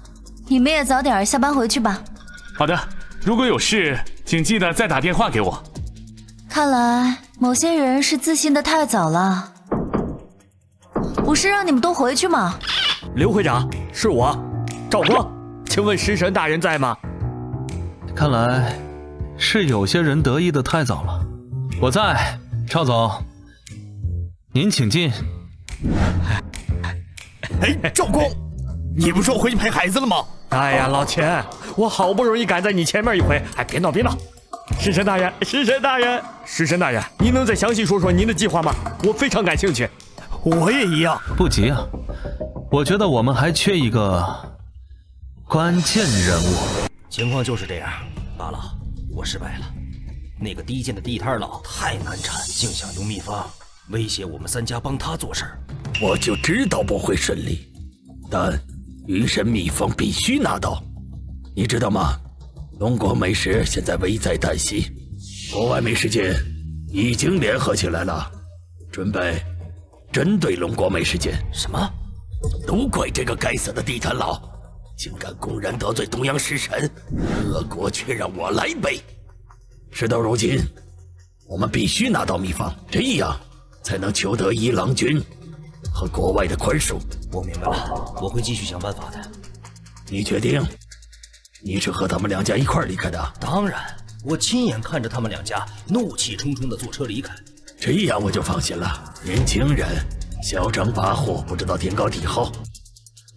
你们也早点下班回去吧。好的，如果有事，请记得再打电话给我。看来某些人是自信的太早了。不是让你们都回去吗？刘会长，是我，赵光，请问食神大人在吗？看来是有些人得意的太早了。我在，赵总，您请进。哎，赵光，你不说回去陪孩子了吗？哎呀，老钱，我好不容易赶在你前面一回，哎，别闹别闹。食神大人，食神大人，食神大人，您能再详细说说您的计划吗？我非常感兴趣。我也一样。不急啊，我觉得我们还缺一个关键人物。情况就是这样，罢了，我失败了。那个低贱的地摊佬太难缠，竟想用秘方威胁我们3家帮他做事。我就知道不会顺利，但余神秘方必须拿到。你知道吗？龙国美食现在危在旦夕，国外美食界已经联合起来了，准备针对龙国美食界。什么？都怪这个该死的地摊佬，竟敢公然得罪东阳食神，恶果却让我来背。事到如今，我们必须拿到秘方，这样才能求得一郎君和国外的宽恕。我明白了，我会继续想办法的。你确定？你是和他们2家一块离开的？当然，我亲眼看着他们2家怒气冲冲地坐车离开。这样我就放心了。年轻人嚣张跋扈，不知道天高地厚，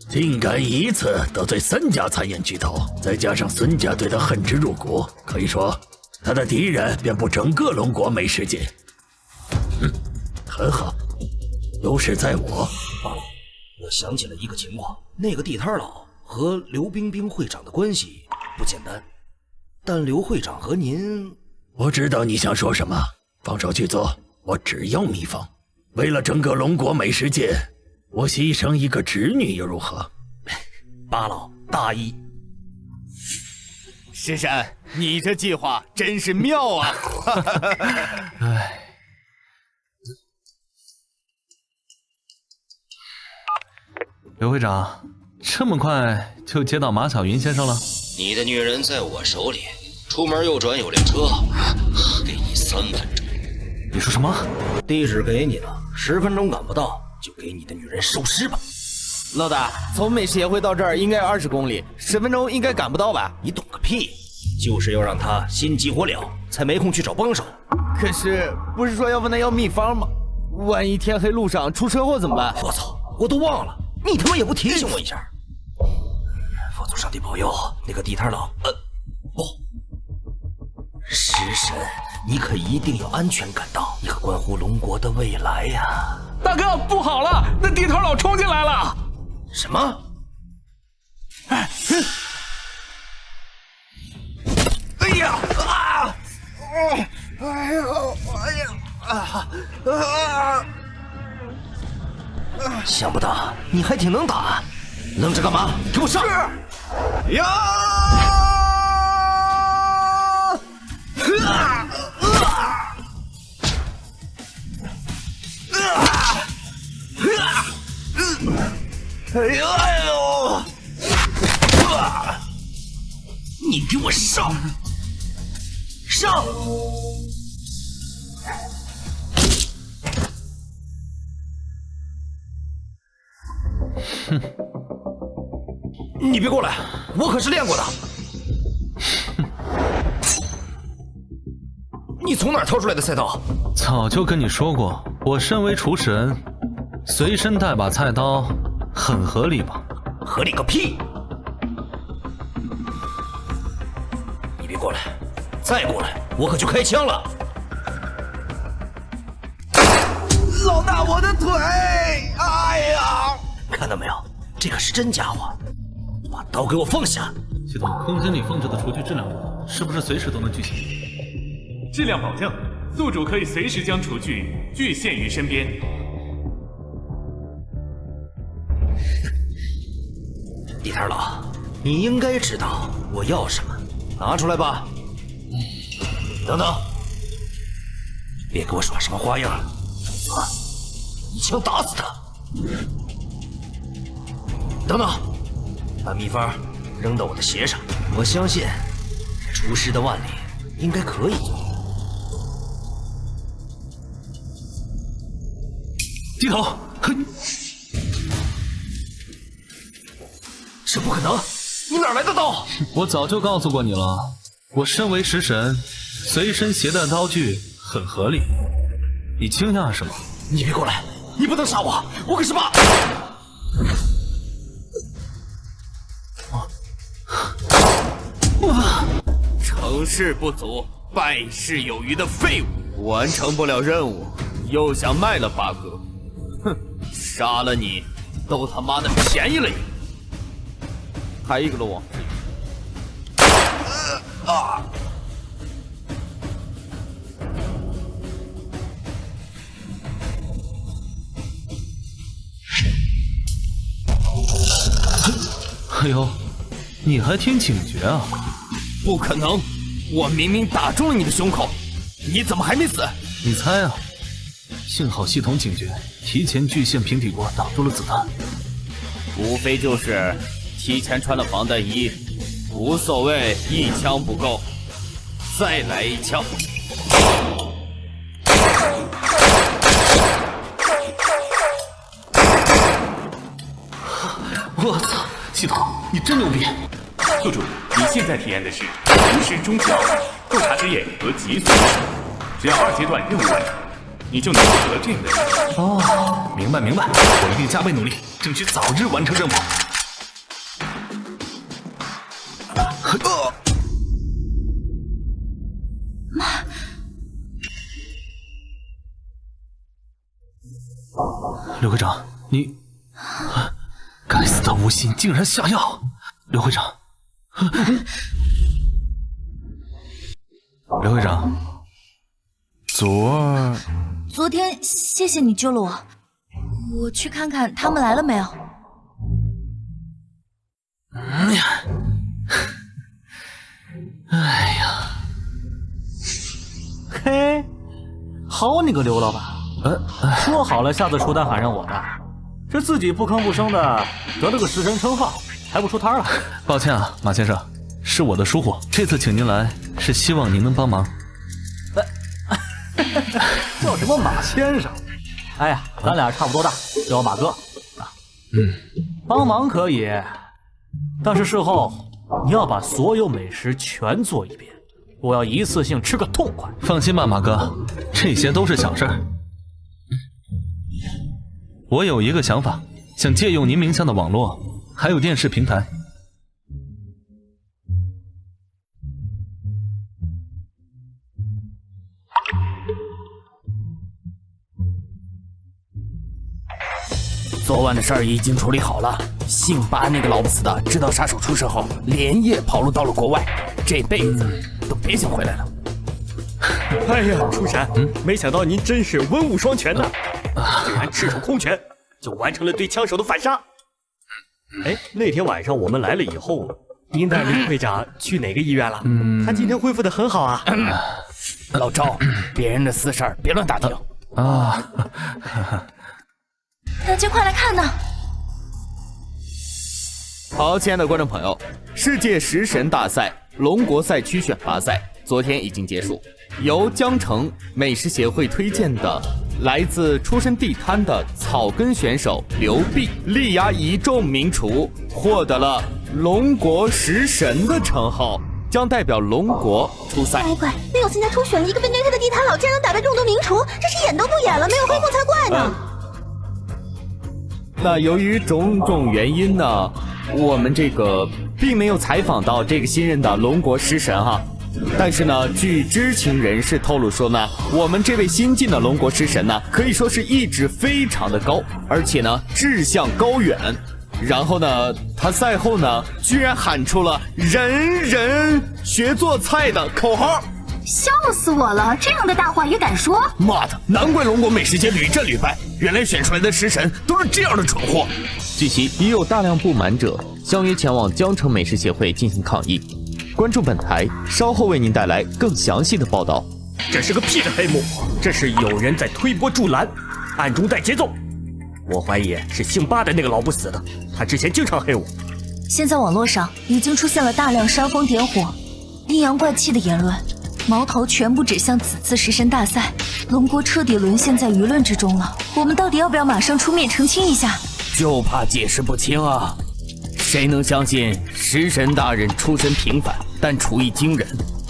竟敢一次得罪3家餐饮巨头，再加上孙家对他恨之入骨，可以说他的敌人遍布整个龙国美食界。很好，优势在我。我想起了一个情况，那个地摊佬和刘冰冰会长的关系不简单，但刘会长和您……我知道你想说什么，放手去做，我只要秘方。为了整个龙国美食界，我牺牲一个侄女又如何？八老大意。石神，你这计划真是妙啊！唉。刘会长，这么快就接到马小云先生了？你的女人在我手里，出门右转有辆车，给你3分钟。你说什么？地址给你了，10分钟赶不到，就给你的女人收尸吧。老大，从美食协会到这儿应该有20公里，10分钟应该赶不到吧？你懂个屁！就是要让他心急火燎，才没空去找帮手。可是不是说要问他要秘方吗？万一天黑路上出车祸怎么办？我操，我都忘了。你他妈也不提醒我一下！佛祖上帝保佑，那个地摊佬，不，食神，你可一定要安全赶到，你可关乎龙国的未来呀！大哥，不好了，那地摊佬冲进来了！什么？哎呀啊！哎呦，哎呀啊！想不到你还挺能打，愣着干嘛？给我上！呀！哎呦！你给我上！上！哼！你别过来，我可是练过的。你从哪儿掏出来的菜刀？早就跟你说过，我身为厨神，随身带把菜刀，很合理吧？合理个屁！你别过来，再过来，我可就开枪了。老大，我的腿！哎呀！看到没有，这可是真家伙！把刀给我放下！系统，空间里放置的厨具质量是不是随时都能举起？质量保证，宿主可以随时将厨具具现于身边。地摊佬，你应该知道我要什么，拿出来吧。等等，别给我耍什么花样！一枪打死他！等等，把秘方扔到我的鞋上，我相信厨师的腕力应该可以。低头，嘿，这不可能！你哪来的刀？我早就告诉过你了，我身为食神，随身携带刀具很合理。你惊讶什么？你别过来！你不能杀我，我可是爸！成事不足，败事有余的废物，完成不了任务，又想卖了八哥。哼，杀了你，都他妈的便宜了你。还一个龙王。哎呦，你还挺警觉啊！不可能，我明明打中了你的胸口，你怎么还没死？你猜啊？幸好系统警觉，提前具现平底锅挡住了子弹。无非就是提前穿了防弹衣，无所谓一枪不够，再来一枪。我操！系统，你真牛逼！宿主，你现在体验的是厨师中期奥义、洞察之眼和极速之手，只要2阶段任务完成，你就能获得这样的成绩。哦，明白，我一定加倍努力，争取早日完成任务。刘会长，你，该死的无心竟然下药！刘会长，刘会长，昨天谢谢你救了我，我去看看他们来了没有。哎呀，嘿，好你个刘老板！说好了下次出单喊上我的，这自己不吭不声的得了个食神称号，还不出摊了。抱歉啊，马先生，是我的疏忽。这次请您来，是希望您能帮忙。叫什么马先生？哎呀，咱俩差不多大，叫我马哥。帮忙可以，但是事后你要把所有美食全做一遍，我要一次性吃个痛快。放心吧，马哥，这些都是小事儿。我有一个想法，想借用您名下的网络，还有电视平台。昨晚的事儿已经处理好了，姓巴那个老不死的，知道杀手出事后，连夜跑路到了国外，这辈子都别想回来了。哎呀，出山，没想到您真是文武双全呐，竟然赤手空拳就完成了对枪手的反杀。哎，那天晚上我们来了以后，您带林会长去哪个医院了？他今天恢复得很好啊。老赵，别人的私事儿别乱打听啊。大家快来看呐！好，亲爱的观众朋友，世界食神大赛龙国赛区选拔赛昨天已经结束，由江城美食协会推荐的来自出身地摊的草根选手刘碧力压一众名厨，获得了龙国食神的称号，将代表龙国出赛。乖，没有参加初选的一个被虐待的地摊佬，竟然能打败众多名厨，这是演都不演了，没有黑幕才怪呢。那由于种种原因呢，我们这个并没有采访到这个新任的龙国食神哈。但是呢，据知情人士透露说呢，我们这位新晋的龙国食神呢，可以说是意志非常的高，而且呢志向高远。然后呢，他赛后呢，居然喊出了"人人学做菜"的口号。笑死我了！这样的大话也敢说？妈的，难怪龙国美食界屡战屡败，原来选出来的食神都是这样的蠢货。据悉，已有大量不满者相约前往江城美食协会进行抗议。关注本台，稍后为您带来更详细的报道。这是个屁的黑幕，这是有人在推波助澜，暗中带节奏。我怀疑是姓巴的那个老不死的，他之前经常黑我。现在网络上已经出现了大量煽风点火、阴阳怪气的言论。矛头全部指向此次食神大赛，龙国彻底沦陷在舆论之中了。我们到底要不要马上出面澄清一下？就怕解释不清啊！谁能相信食神大人出身平凡，但厨艺惊人，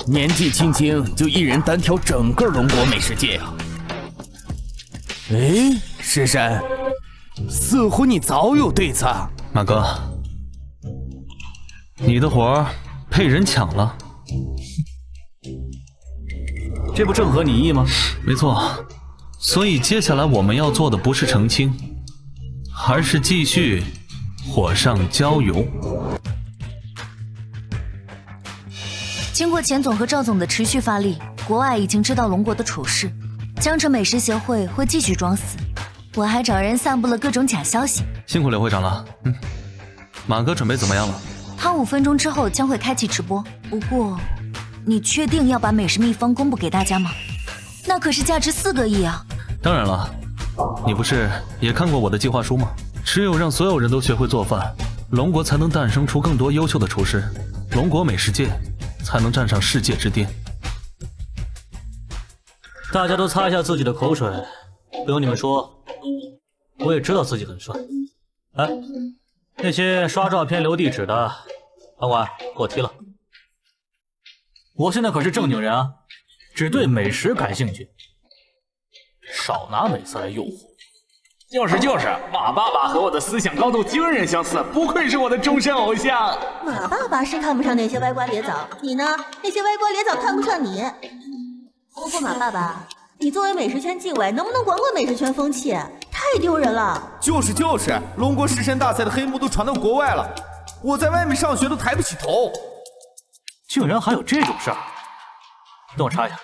年纪轻轻就一人单挑整个龙国美食界啊！哎，食神，似乎你早有对策。马哥，你的活被人抢了。这不正合你意吗？没错，所以接下来我们要做的不是澄清，而是继续火上浇油。经过钱总和赵总的持续发力，国外已经知道龙国的处事，江城美食协会会继续装死。我还找人散布了各种假消息。辛苦刘会长了。马哥准备怎么样了？他5分钟之后将会开启直播，不过。你确定要把美食秘方公布给大家吗？那可是价值4个亿啊！当然了，你不是也看过我的计划书吗？只有让所有人都学会做饭，龙国才能诞生出更多优秀的厨师，龙国美食界才能站上世界之巅。大家都擦一下自己的口水，不用你们说，我也知道自己很帅。哎，那些刷照片留地址的，帮管给我踢了。我现在可是正经人啊，只对美食感兴趣。少拿美色来诱惑。就是，马爸爸和我的思想高度惊人相似，不愧是我的终身偶像。马爸爸是看不上那些歪瓜裂枣，你呢？那些歪瓜裂枣看不上你。不过马爸爸，你作为美食圈纪委，能不能管管美食圈风气？太丢人了。就是，龙国食神大赛的黑幕都传到国外了，我在外面上学都抬不起头。竟然还有这种事儿！等我查一下。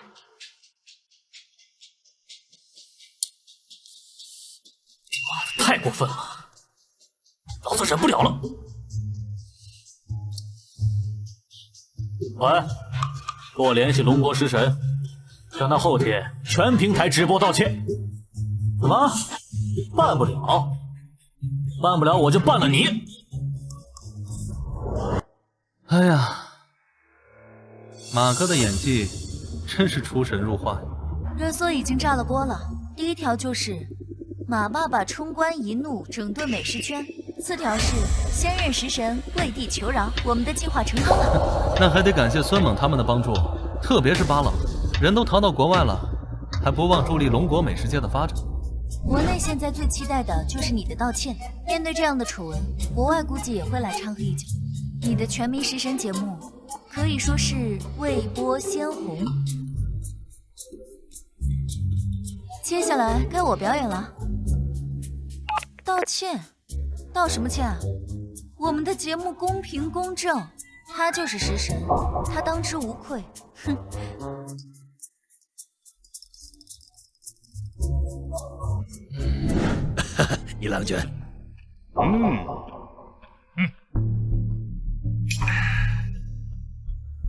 太过分了，老子忍不了了！喂，给我联系龙国食神，让他后天全平台直播道歉。怎么？办不了？办不了我就办了你！哎呀，马哥的演技真是出神入化。热搜已经炸了锅了，第一条就是马爸爸冲冠一怒整顿美食圈，4条是先任食神跪地求饶，我们的计划成功了。那还得感谢孙猛他们的帮助，特别是巴老，人都逃到国外了，还不忘助力龙国美食界的发展。国内现在最期待的就是你的道歉，面对这样的丑闻，国外估计也会来掺和一脚。你的全民食神节目可以说是未播先红。接下来该我表演了。道歉？道什么歉啊？我们的节目公平公正，他就是食神，他当之无愧。哼。一郎君，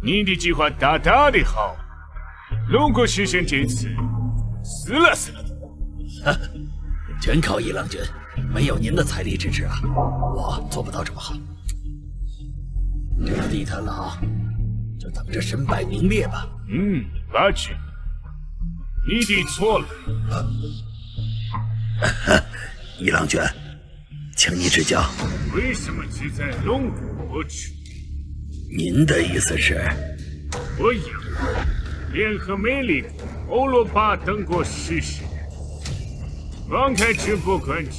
你的计划大大的好，龙国食神这次死了的。全靠一郎君，没有您的财力支持啊，我做不到这么好。这个地坛佬就等着身败名裂吧。八指，你的错了。一郎君，请你指教。为什么只在龙国播出？您的意思是？我有联合美丽国、欧罗巴等国食神，放开直播关注，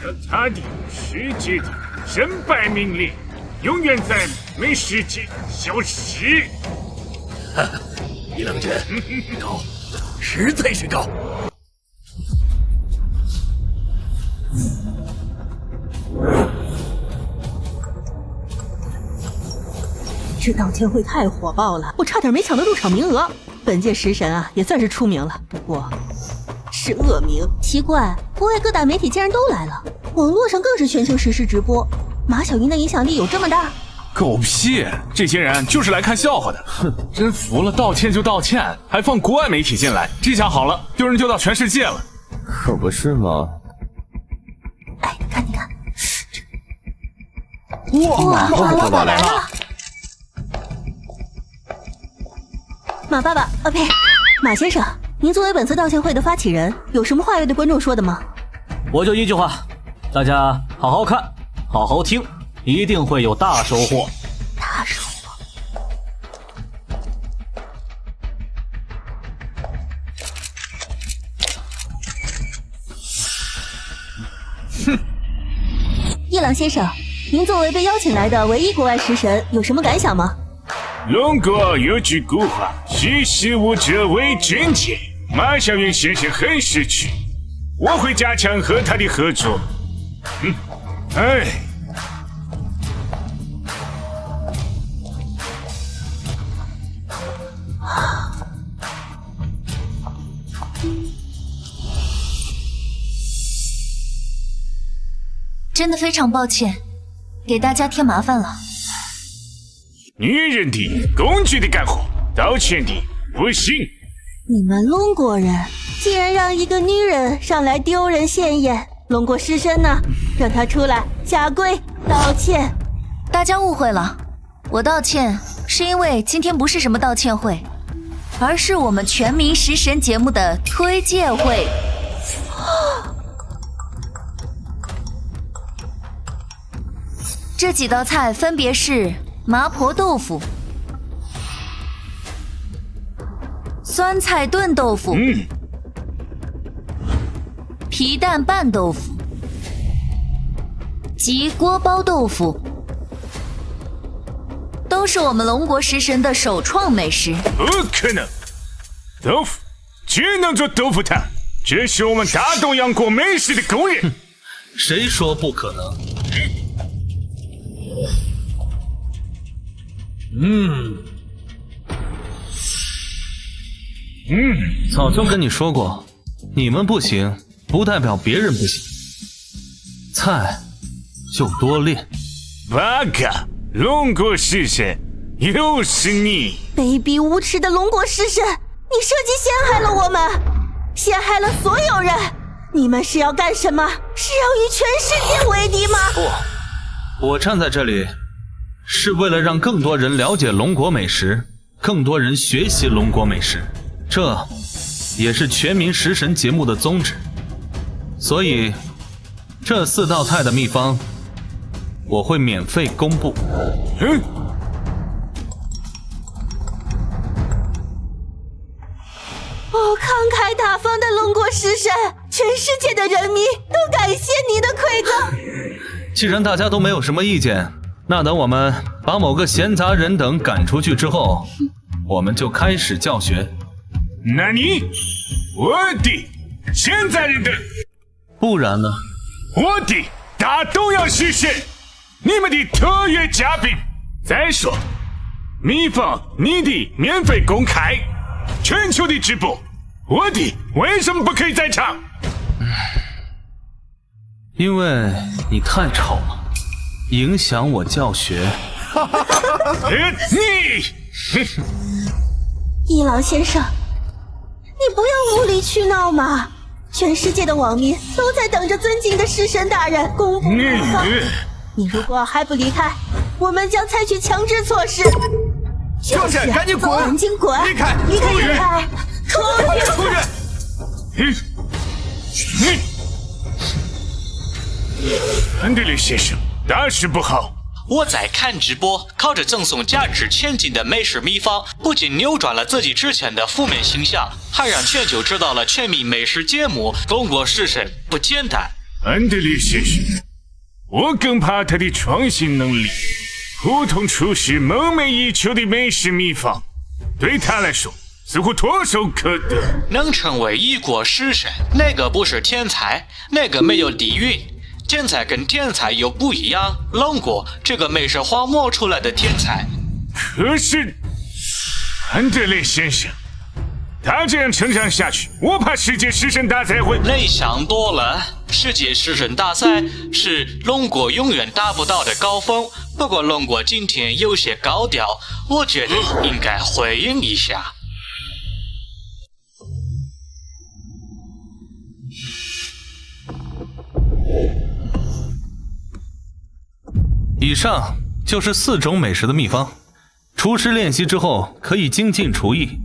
让他的世界的身败名裂，永远在美食界消失。一郎君，高，实在是高。这道歉会太火爆了，我差点没抢到入场名额。本届食神啊，也算是出名了，不过是恶名。奇怪，国外各大媒体竟然都来了，网络上更是全球实时直播。马小云的影响力有这么大？狗屁！这些人就是来看笑话的。哼，真服了，道歉就道歉，还放国外媒体进来，这下好了，丢人丢到全世界了。可不是吗？哎，看你看，哇，老板来了！马爸爸，呸，马先生，您作为本次道歉会的发起人，有什么话要对观众说的吗？我就一句话，大家好好看，好好听，一定会有大收获。大收获。哼，一郎先生，您作为被邀请来的唯一国外食神，有什么感想吗？龙国有句古话，识时务者为俊杰。马小云先生很识趣，我会加强和他的合作。真的非常抱歉，给大家添麻烦了。女人的、工具的干活，道歉的不行。你们龙国人竟然让一个女人上来丢人现眼，龙国师身呢？让她出来下跪道歉。大家误会了，我道歉是因为今天不是什么道歉会，而是我们全民食神节目的推介会。这几道菜分别是麻婆豆腐、酸菜炖豆腐、皮蛋拌豆腐及锅包豆腐，都是我们龙国食神的首创美食。不可能，豆腐只能做豆腐汤，这是我们大东洋国美食的公认。谁说不可能？早就跟你说过，你们不行，不代表别人不行。菜就多练。八嘎，龙国食神，又是你！卑鄙无耻的龙国食神，你设计陷害了我们，陷害了所有人。你们是要干什么？是要与全世界为敌吗？不，我站在这里是为了让更多人了解龙国美食，更多人学习龙国美食，这也是全民食神节目的宗旨。所以这4道菜的秘方我会免费公布。慷慨大方的龙国食神，全世界的人民都感谢你的馈赠。既然大家都没有什么意见，那等我们把某个闲杂人等赶出去之后，我们就开始教学。那你，我的闲杂人等，不然呢？我的大东洋食神，你们的特约嘉宾。再说，秘方你的免费公开，全球的直播，我的为什么不可以在场？因为你太丑了，影响我教学。一郎先生，你不要无理取闹嘛！全世界的网民都在等着尊敬的食神大人公布秘方。你如果还不离开，我们将采取强制措施。就是赶紧滚！赶紧滚！离开！离开！离开！出去！出去！安德烈先生，大事不好！我在看直播，靠着赠送价值1000金的美食秘方，不仅扭转了自己之前的负面形象，还让全球知道了全民美食节目龙国食神不简单。安德烈先生，我更怕他的创新能力。普通厨师梦寐以求的美食秘方，对他来说似乎唾手可得。能成为一国食神，那个不是天才，那个没有底蕴。天才跟天才又不一样，龙国这个美食荒漠出来的天才。可是，安德烈先生，他这样成长下去，我怕世界食神大赛会……你想多了，世界食神大赛是龙国永远达不到的高峰。不过龙国今天有些高调，我觉得应该回应一下。以上就是4种美食的秘方，厨师练习之后可以精进厨艺。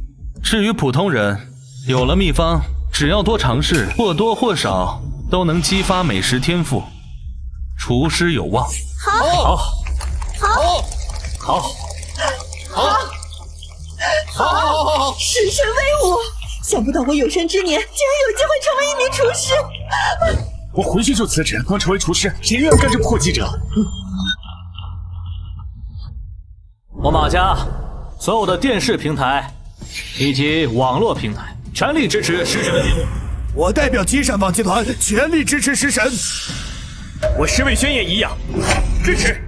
至于普通人，有了秘方，只要多尝试，或多或少都能激发美食天赋，厨师有望。好！食神威武！想不到我有生之年竟然有机会成为一名厨师。我回去就辞职，能成为厨师，谁愿意干这破记者？我马家所有的电视平台以及网络平台全力支持食神的节目。我代表金善坊集团全力支持食神。我石伟轩也一样支持。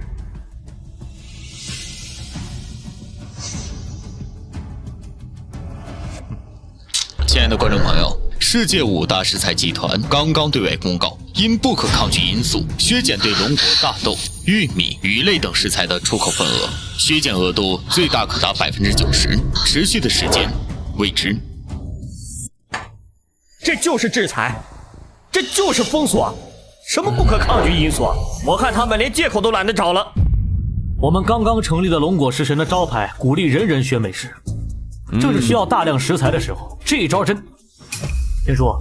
亲爱的观众朋友，世界5大食材集团刚刚对外公告，因不可抗拒因素，削减对龙国大豆、玉米、鱼类等食材的出口份额，削减额度最大可达90%，持续的时间未知。这就是制裁，这就是封锁，什么不可抗拒因素？我看他们连借口都懒得找了。我们刚刚成立的龙果食神的招牌，鼓励人人学美食。正是需要大量食材的时候，这一招真……天叔，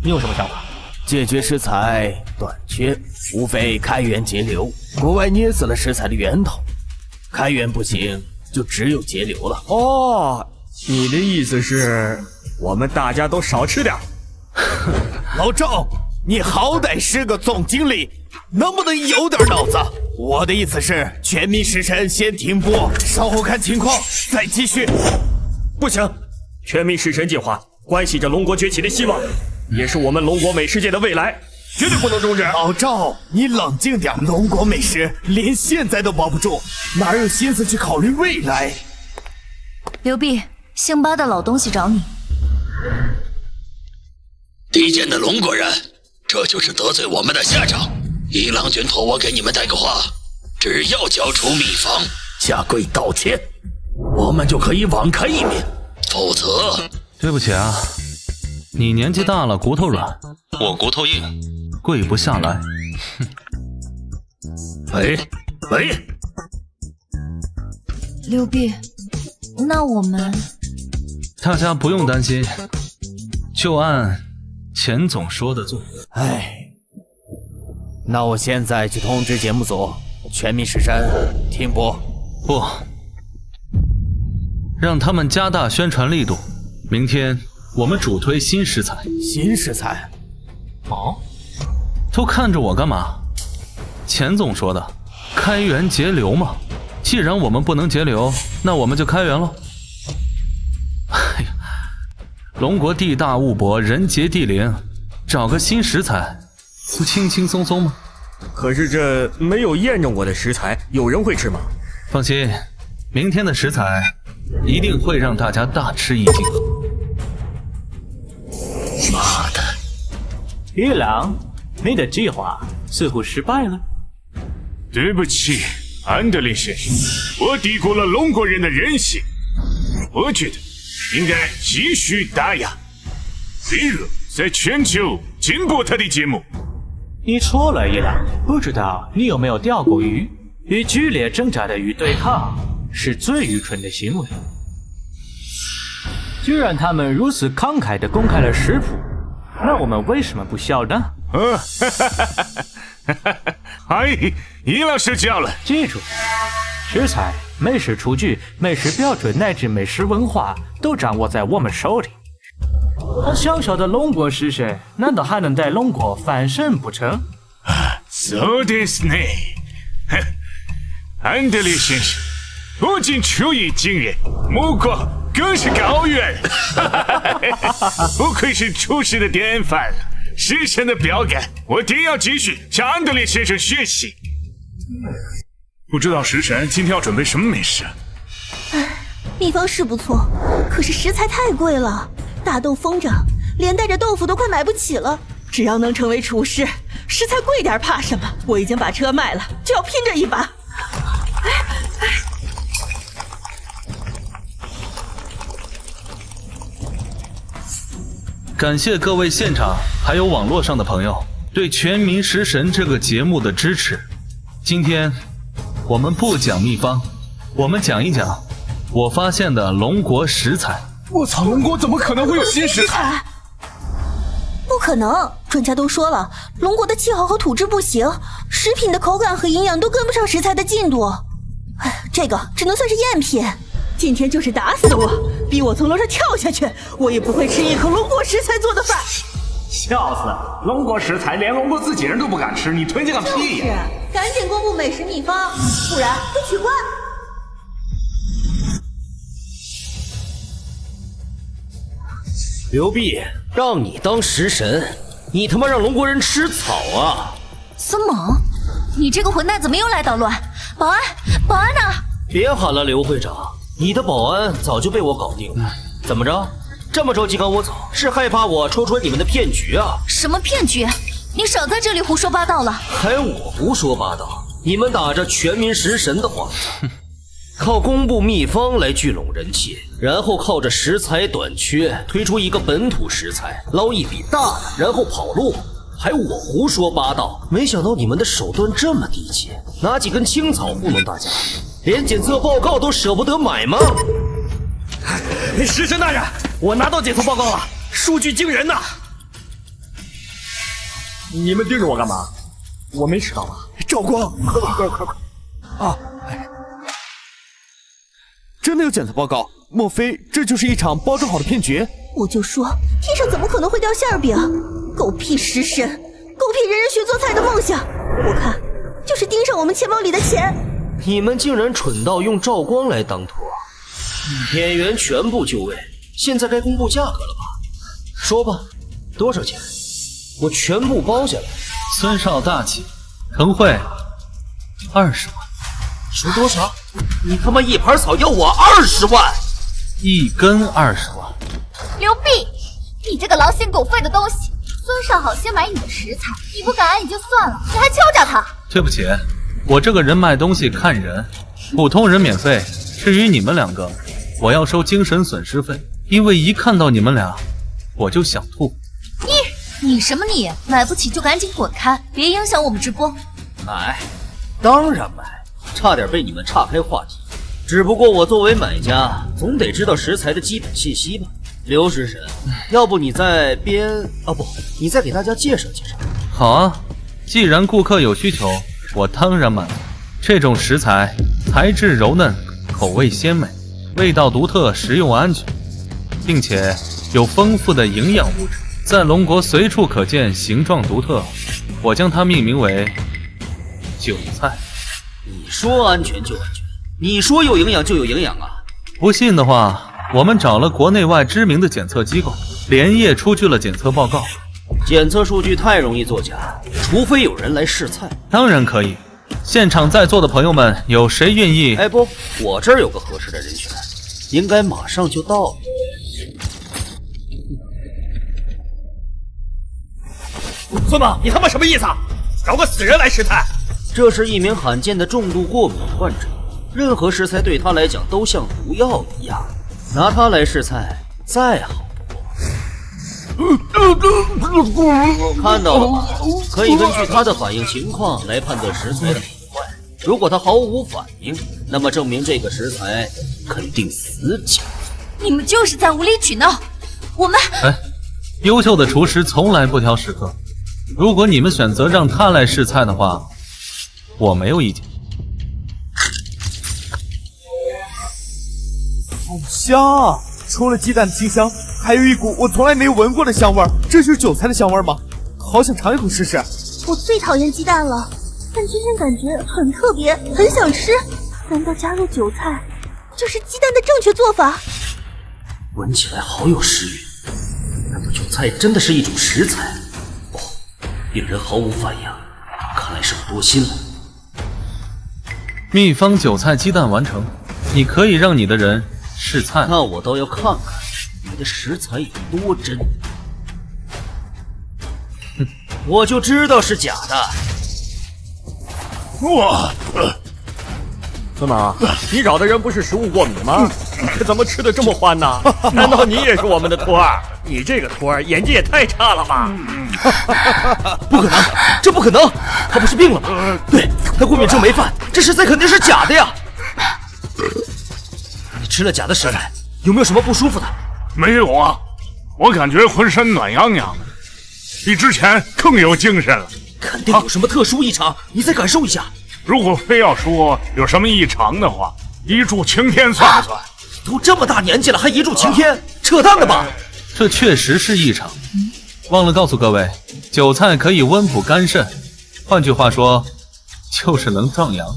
你有什么想法？解决食材短缺，无非开源节流。国外捏死了食材的源头，开源不行，就只有节流了。哦，你的意思是，我们大家都少吃点？老赵，你好歹是个总经理，能不能有点脑子？我的意思是，全民食神先停播，稍后看情况再继续。不行，全民食神计划关系着龙国崛起的希望，也是我们龙国美食界的未来，绝对不能终止。老赵，你冷静点，龙国美食连现在都保不住，哪有心思去考虑未来？刘弼，姓巴的老东西找你。低贱的龙国人，这就是得罪我们的下场。一郎君托我给你们带个话，只要交出秘方，下跪道歉，我们就可以网开一面。否则，对不起啊，你年纪大了，骨头软，我骨头硬，跪不下来。喂，刘弼，那我们大家不用担心，就按钱总说的做。那我现在去通知节目组，全民食神停播。不，让他们加大宣传力度。明天我们主推新食材。新食材？哦，都看着我干嘛？钱总说的，开源节流嘛。既然我们不能节流，那我们就开源喽。哎呀，龙国地大物博，人杰地灵，找个新食材，不轻轻松松吗？可是这没有验证过的食材，有人会吃吗？放心，明天的食材一定会让大家大吃一惊。妈的！一郎，你的计划似乎失败了。对不起，安德烈先生，我低估了龙国人的人性。我觉得应该继续打压，例如在全球禁播他的节目。你错了，一郎，不知道你有没有钓过鱼？与剧烈挣扎的鱼对抗是最愚蠢的行为。既然他们如此慷慨地公开了食谱，那我们为什么不笑呢？哎，一郎受教了。记住，食材、美食厨具、美食标准乃至美食文化都掌握在我们手里。他小小的龙国食神，难道还能带龙国翻身不成？そうですね。安德烈先生，不仅厨艺惊人，目光更是高远。不愧是厨师的典范，食神的标杆，我定要继续向安德烈先生学习。不知道食神今天要准备什么美食？秘方是不错，可是食材太贵了，大豆疯涨，连带着豆腐都快买不起了。只要能成为厨师，食材贵点怕什么？我已经把车卖了，就要拼这一把。感谢各位现场还有网络上的朋友对《全民食神》这个节目的支持。今天我们不讲秘方，我们讲一讲我发现的龙国食材。我操，龙国怎么可能会有新食材？不可能，专家都说了，龙国的气候和土质不行，食品的口感和营养都跟不上食材的进度。这个只能算是赝品。今天就是打死我，逼我从楼上跳下去，我也不会吃一口龙国食材做的饭。笑死了，龙国食材连龙国自己人都不敢吃，你推荐个屁呀！赶紧公布美食秘方，不然会取关。刘弼，让你当食神，你他妈让龙国人吃草啊！孙猛，你这个混蛋怎么又来捣乱？保安，保安呢？别喊了，刘会长，你的保安早就被我搞定了。怎么着？这么着急赶我走，是害怕我戳穿你们的骗局啊？什么骗局？你少在这里胡说八道了！还我胡说八道？你们打着全民食神的幌子，靠公布秘方来聚拢人气，然后靠着食材短缺推出一个本土食材，捞一笔大的，然后跑路。还我胡说八道，没想到你们的手段这么低级，拿几根青草糊弄大家，连检测报告都舍不得买吗？食神大人，我拿到检测报告了，数据惊人呐！你们盯着我干嘛？我没迟到吧？赵光，快！啊！真的有检测报告？莫非这就是一场包装好的骗局？我就说，天上怎么可能会掉馅饼？狗屁食神，狗屁人人学做菜的梦想，我看就是盯上我们钱包里的钱。你们竟然蠢到用赵光来当托，演员全部就位，现在该公布价格了吧？说吧，多少钱？我全部包下来。孙少大气，腾会20万。说多少？你他妈一盘草要我20万？一根20万。刘辟，你这个狼心狗肺的东西！孙少好先买你的食材，你不感恩也就算了，你还敲诈他。对不起，我这个人卖东西看人，普通人免费，至于你们两个，我要收精神损失费，因为一看到你们俩，我就想吐。你什么你？买不起就赶紧滚开，别影响我们直播。买，当然买，差点被你们岔开话题。只不过我作为买家，总得知道食材的基本信息吧。刘食神，要不你再你再给大家介绍介绍。好啊，既然顾客有需求，我当然满足。这种食材材质柔嫩，口味鲜美，味道独特，食用安全，并且有丰富的营养物质，在龙国随处可见，形状独特。我将它命名为韭菜。你说安全就安全，你说有营养就有营养啊！不信的话，我们找了国内外知名的检测机构，连夜出具了检测报告。检测数据太容易作假，除非有人来试菜。当然可以。现场在座的朋友们，有谁愿意？哎不，我这儿有个合适的人选，应该马上就到了。孙猛，你他妈什么意思啊？找个死人来试菜？这是一名罕见的重度过敏患者，任何食材对他来讲都像毒药一样，拿它来试菜再好不过。看到了吗？可以根据他的反应情况来判断食材的好坏。如果他毫无反应，那么证明这个食材肯定死假。你们就是在无理取闹。我们优秀的厨师从来不挑食客。如果你们选择让他来试菜的话，我没有意见。好香啊！除了鸡蛋的清香，还有一股我从来没有闻过的香味儿。这就是韭菜的香味吗？好想尝一口试试。我最讨厌鸡蛋了，但今天感觉很特别，很想吃。难道加入韭菜就是鸡蛋的正确做法？闻起来好有食欲。难道韭菜真的是一种食材？哦，令人毫无反应，看来是我多心了。秘方韭菜鸡蛋完成，你可以让你的人试菜。那我倒要看看你的食材有多真。哼，我就知道是假的。哇！孙猛，你找的人不是食物过敏吗？这怎么吃的这么欢呢？难道你也是我们的托儿？你这个托儿演技也太差了吧！不可能，这不可能！他不是病了吗？对，他过敏症没犯，这食材肯定是假的呀！你吃了假的食材，有没有什么不舒服的？没有啊，我感觉浑身暖洋洋的，比之前更有精神了。肯定有什么特殊异常，你再感受一下。如果非要说有什么异常的话，一柱擎天算不算？都这么大年纪了，还一柱擎天，扯淡的吧？这确实是异常。忘了告诉各位，韭菜可以温补肝肾，换句话说，就是能壮阳。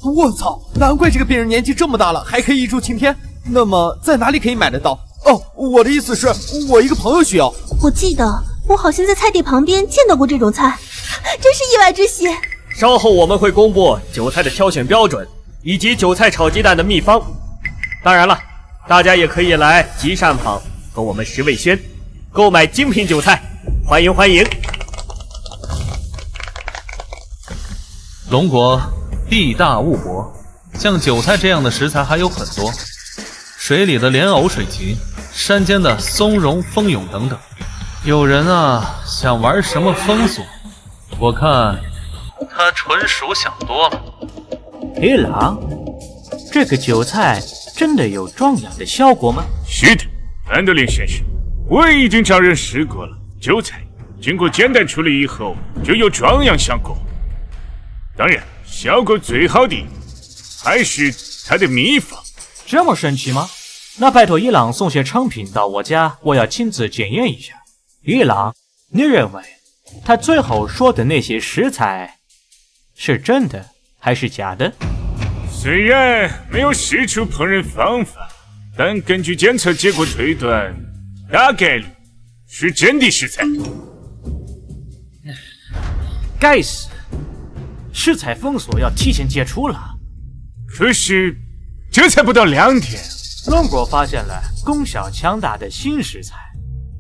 我操，难怪这个病人年纪这么大了还可以一柱擎天。那么在哪里可以买得到？哦，我的意思是，我一个朋友需要。我记得我好像在菜地旁边见到过这种菜，真是意外之喜。稍后我们会公布韭菜的挑选标准以及韭菜炒鸡蛋的秘方。当然了，大家也可以来集善坊和我们石味轩购买精品韭菜，欢迎欢迎！龙国地大物博，像韭菜这样的食材还有很多，水里的莲藕水芹，山间的松茸蜂蛹等等。有人啊想玩什么风俗，我看他纯属想多了。黑狼，这个韭菜真的有壮阳的效果吗？是的，安德烈先生，我已经叫人试过了。韭菜经过简单处理以后，就有壮阳效果。当然，效果最好的还是它的秘方。这么神奇吗？那拜托伊朗送些成品到我家，我要亲自检验一下。伊朗，你认为他最后说的那些食材是真的还是假的？虽然没有试出烹饪方法，但根据检测结果推断，大概率是真的食材。该死，食材封锁要提前解除了。可是这才不到2天，龙国发现了功效强大的新食材，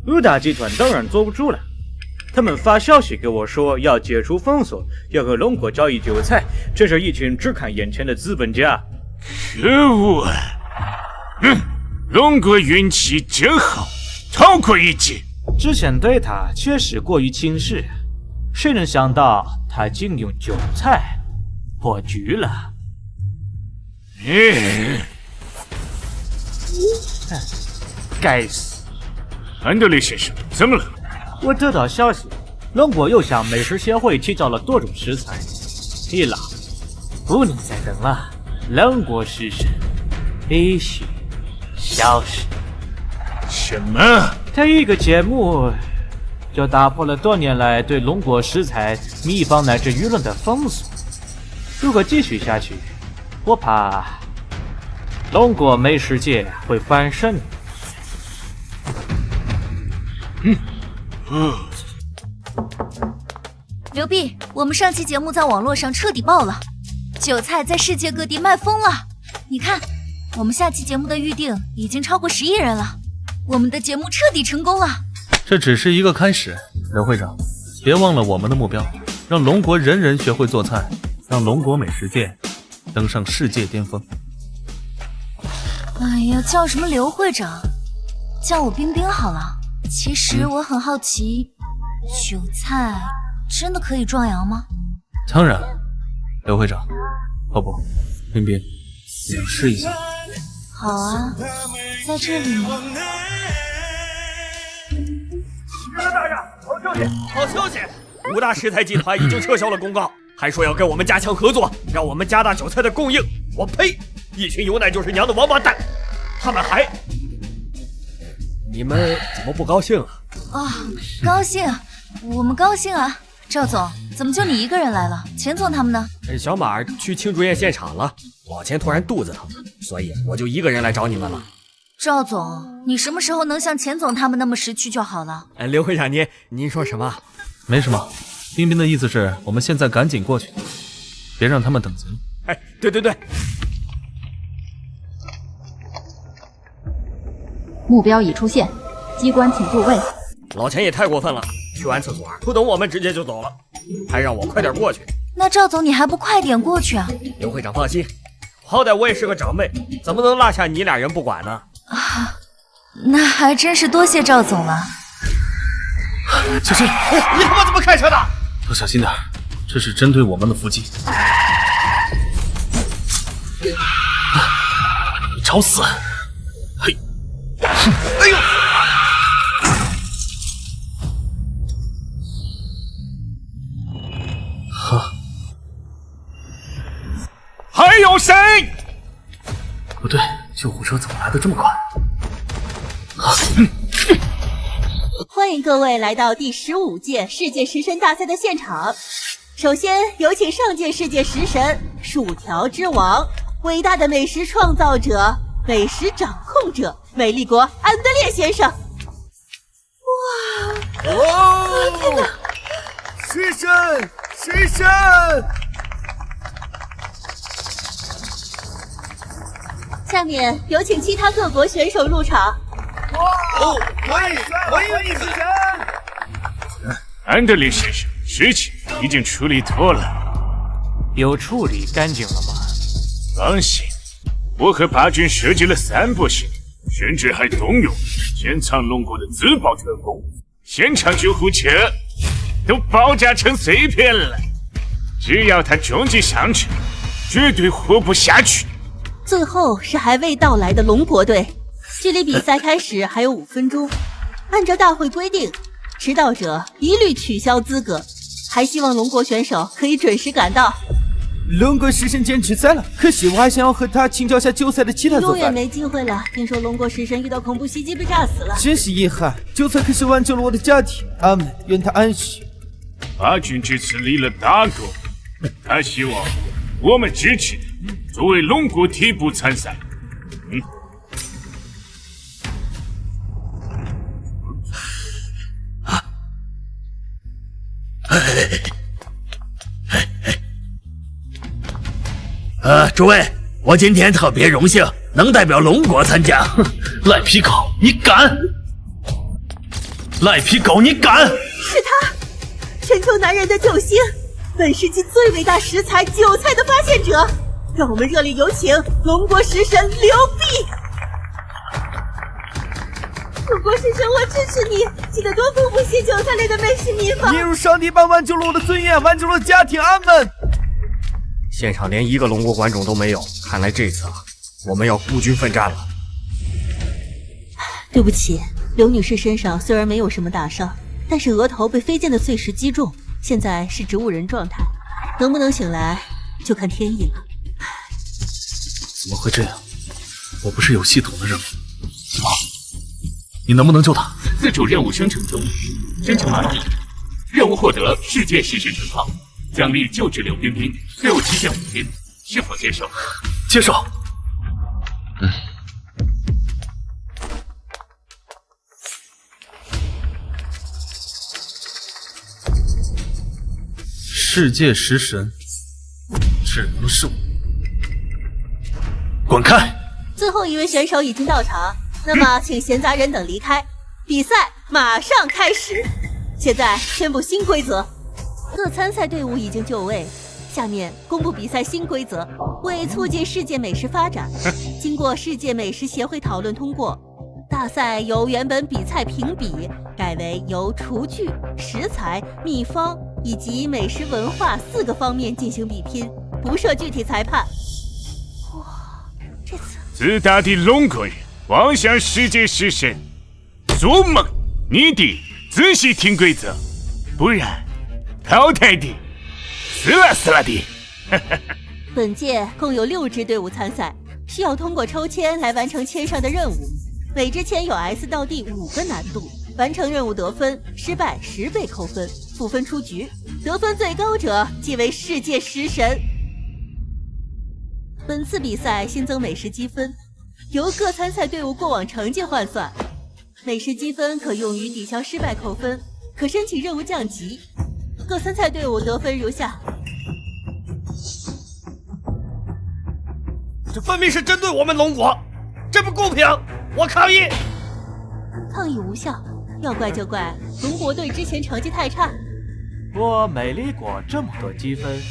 五大集团当然坐不住了。他们发消息给我说要解除封锁，要和龙国交易韭菜，这是一群只看眼前的资本家。可恶！龙国运气真好，逃过一劫。之前对他确实过于轻视，谁能想到他竟用韭菜破局了？该死！安德烈先生，怎么了？我得到消息，龙国又向美食协会提交了多种食材。伊朗，不能再等了，龙国食神必须消失。什么？他一个节目就打破了多年来对龙国食材秘方乃至舆论的封锁。如果继续下去，我怕龙国美食界会翻身。刘碧，我们上期节目在网络上彻底爆了，韭菜在世界各地卖疯了。你看，我们下期节目的预定已经超过10亿人了，我们的节目彻底成功了。这只是一个开始，刘会长，别忘了我们的目标，让龙国人人学会做菜，让龙国美食界登上世界巅峰。哎呀，叫什么刘会长，叫我冰冰好了。其实我很好奇，韭菜真的可以壮阳吗？当然，刘会长，哦不，冰冰，想试一下？好啊，在这里。大人，好消息！好消息！五大食材集团已经撤销了公告，还说要跟我们加强合作，让我们加大韭菜的供应。我呸！一群有奶就是娘的王八蛋！他们还……你们怎么不高兴啊？高兴，我们高兴啊！赵总，怎么就你一个人来了？钱总他们呢？小马去庆祝宴现场了，往前突然肚子疼，所以我就一个人来找你们了。赵总，你什么时候能像钱总他们那么识趣就好了？刘会长您说什么？没什么，冰冰的意思是我们现在赶紧过去，别让他们等急了。对。目标已出现，机关请就位。老钱也太过分了，去完厕所不等我们直接就走了，还让我快点过去。那赵总你还不快点过去啊？刘会长放心，好歹我也是个长辈，怎么能落下你俩人不管呢？那还真是多谢赵总了。小心！你他妈怎么开车的？都小心点，这是针对我们的伏击。你找死！嘿！哎呦！还有谁？不对，救护车怎么来的这么快？欢迎各位来到第15届世界食神大赛的现场。首先有请上届世界食神薯条之王、伟大的美食创造者、美食掌控者美丽国安德烈先生。哇！天哪！食神！食神！下面有请其他各国选手入场。欢迎食神！安德烈先生，事情已经处理妥了。有处理干净了吗？放心，我和八军设计了3波系统，甚至还动用潜藏龙国的自爆全攻，现场救护车都爆炸成碎片了。只要他终极上阵，绝对活不下去。最后是还未到来的龙国队，距离比赛开始还有5分钟。按照大会规定，迟到者一律取消资格，还希望龙国选手可以准时赶到。龙国食神坚持赛了，可惜我还想要和他请教下韭菜的其他做法。永远没机会了。听说龙国食神遇到恐怖袭击被炸死了，真是遗憾。韭菜可是挽救了我的家庭，阿门，愿他安息。阿军这次立了大功，他希望我们支持他，作为龙国替补参赛。诸位，我今天特别荣幸能代表龙国参加。赖皮狗，你敢！赖皮狗，你敢！是他，全球男人的救星，本世纪最伟大食材韭菜的发现者。让我们热烈有请龙国食神刘弼。龙国食神，我支持你，记得多丰富些韭菜类的美食秘方。你如上帝般挽救了我的尊严，挽救了家庭，阿门。现场连一个龙国观众都没有，看来这次我们要孤军奋战了。对不起，刘女士身上虽然没有什么大伤，但是额头被飞溅的碎石击中，现在是植物人状态，能不能醒来就看天意了。怎么会这样？我不是有系统的任务吗？你能不能救他？自主任务生成中，生成完毕。任务获得世界食神称号，奖励救治刘冰冰，任务期限5天，是否接受？接受。世界食神，只能是我。滚开！最后一位选手已经到场，那么请闲杂人等离开，比赛马上开始。现在宣布新规则，各参赛队伍已经就位。下面公布比赛新规则，为促进世界美食发展，经过世界美食协会讨论通过，大赛由原本比赛评比改为由厨具、食材、秘方以及美食文化4个方面进行比拼，不设具体裁判。这次自大的龙国人妄想世界食神，做梦！你得仔细听规则，不然淘汰的死啦的。本届共有6支队伍参赛，需要通过抽签来完成签上的任务。每支签有 S 到 D 5个难度，完成任务得分，失败10倍扣分，负分出局。得分最高者即为世界食神。本次比赛新增美食积分，由各参赛队伍过往成绩换算。美食积分可用于抵消失败扣分，可申请任务降级。各参赛队伍得分如下。这分明是针对我们龙国，这不公平！我抗议！抗议无效，要怪就怪龙国队之前成绩太差。我美丽国这么多积分，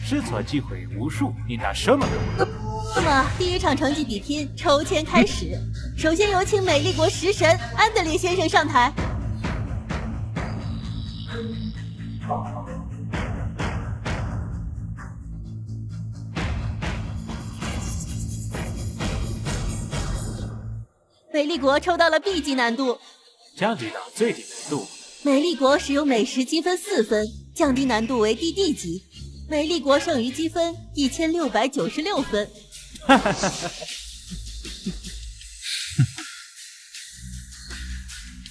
失错机会无数，你拿什么给我？那么第一场成绩比拼抽签开始，首先有请美丽国食神安德烈先生上台。美丽国抽到了 B 级难度，降低到最低难度。美丽国使用美食积分4分，降低难度为 DD 级。美丽国剩余积分1696分。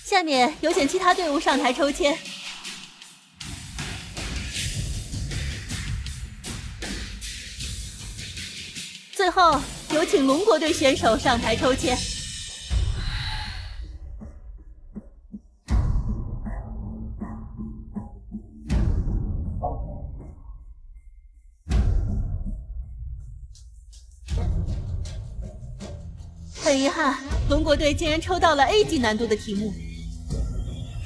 下面有请其他队伍上台抽签。最后有请龙国队选手上台抽签。很遗憾，龙国队竟然抽到了 A 级难度的题目，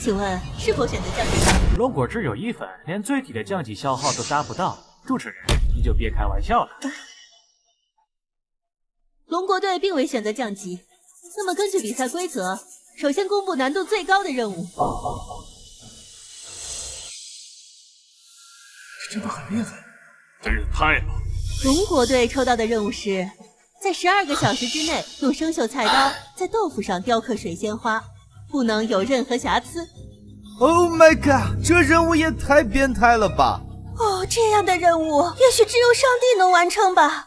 请问是否选择降级？龙国只有1分，连最低的降级消耗都达不到。主持人，你就别开玩笑了。龙国队并未选择降级，那么根据比赛规则，首先公布难度最高的任务。这真的很厉害，真是太了。龙国队抽到的任务是在12个小时之内用生锈菜刀在豆腐上雕刻水仙花，不能有任何瑕疵。 Oh my god， 这任务也太变态了吧！哦，这样的任务也许只有上帝能完成吧。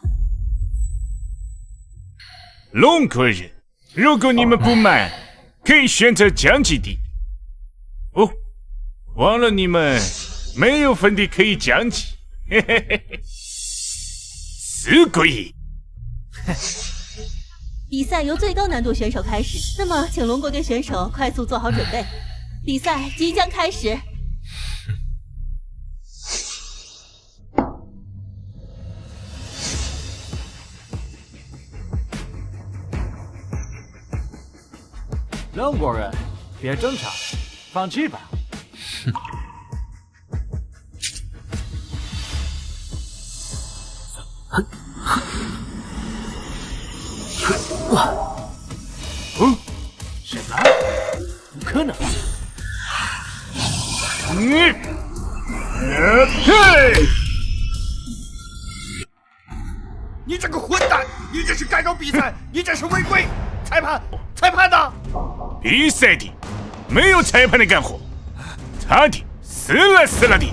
龙国人，如果你们不满，可以选择降级的。哦，忘了你们没有分地可以降级，嘿嘿嘿嘿。死鬼！比赛由最高难度选手开始，那么请龙国队选手快速做好准备，比赛即将开始。龙国人，别争吵，放弃吧。什么？不可能！你这个混蛋！你这是干扰比赛，你这是违规！裁判呢？比赛的没有裁判的干活，他的死了的。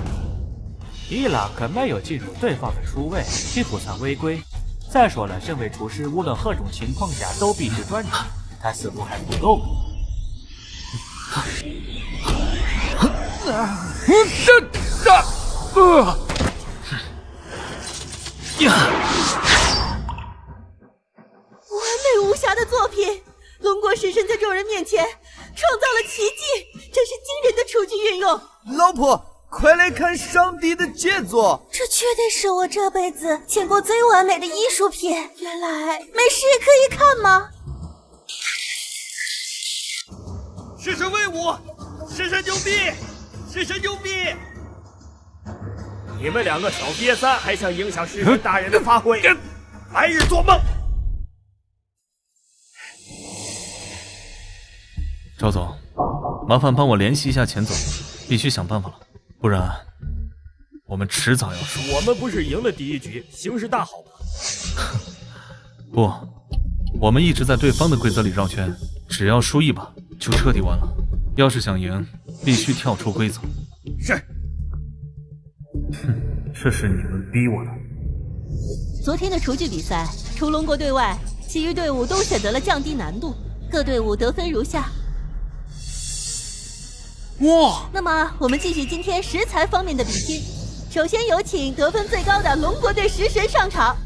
伊朗可没有进入对方的厨卫，既不算违规。再说了，身为厨师，无论何种情况下都必须专注。他似乎还不够格。完美无瑕的作品，龙国式神在众人面前创造了奇迹，真是惊人的厨具运用。老婆，快来看上帝的杰作！这确定是我这辈子见过最完美的艺术品。原来美食也可以看吗？食神威武，食神牛逼，食神牛逼！你们两个小瘪三还想影响食神大人的发挥，白日做梦！赵总，麻烦帮我联系一下钱总，必须想办法了，不然我们迟早要输。我们不是赢了第一局，形势大好吗？不，我们一直在对方的规则里绕圈，只要输一把就彻底完了。要是想赢，必须跳出规则。是。这是你们逼我的。昨天的厨具比赛，除龙国队外，其余队伍都选择了降低难度，各队伍得分如下。哇！那么我们继续今天食材方面的比拼。首先有请得分最高的龙国队食神上场。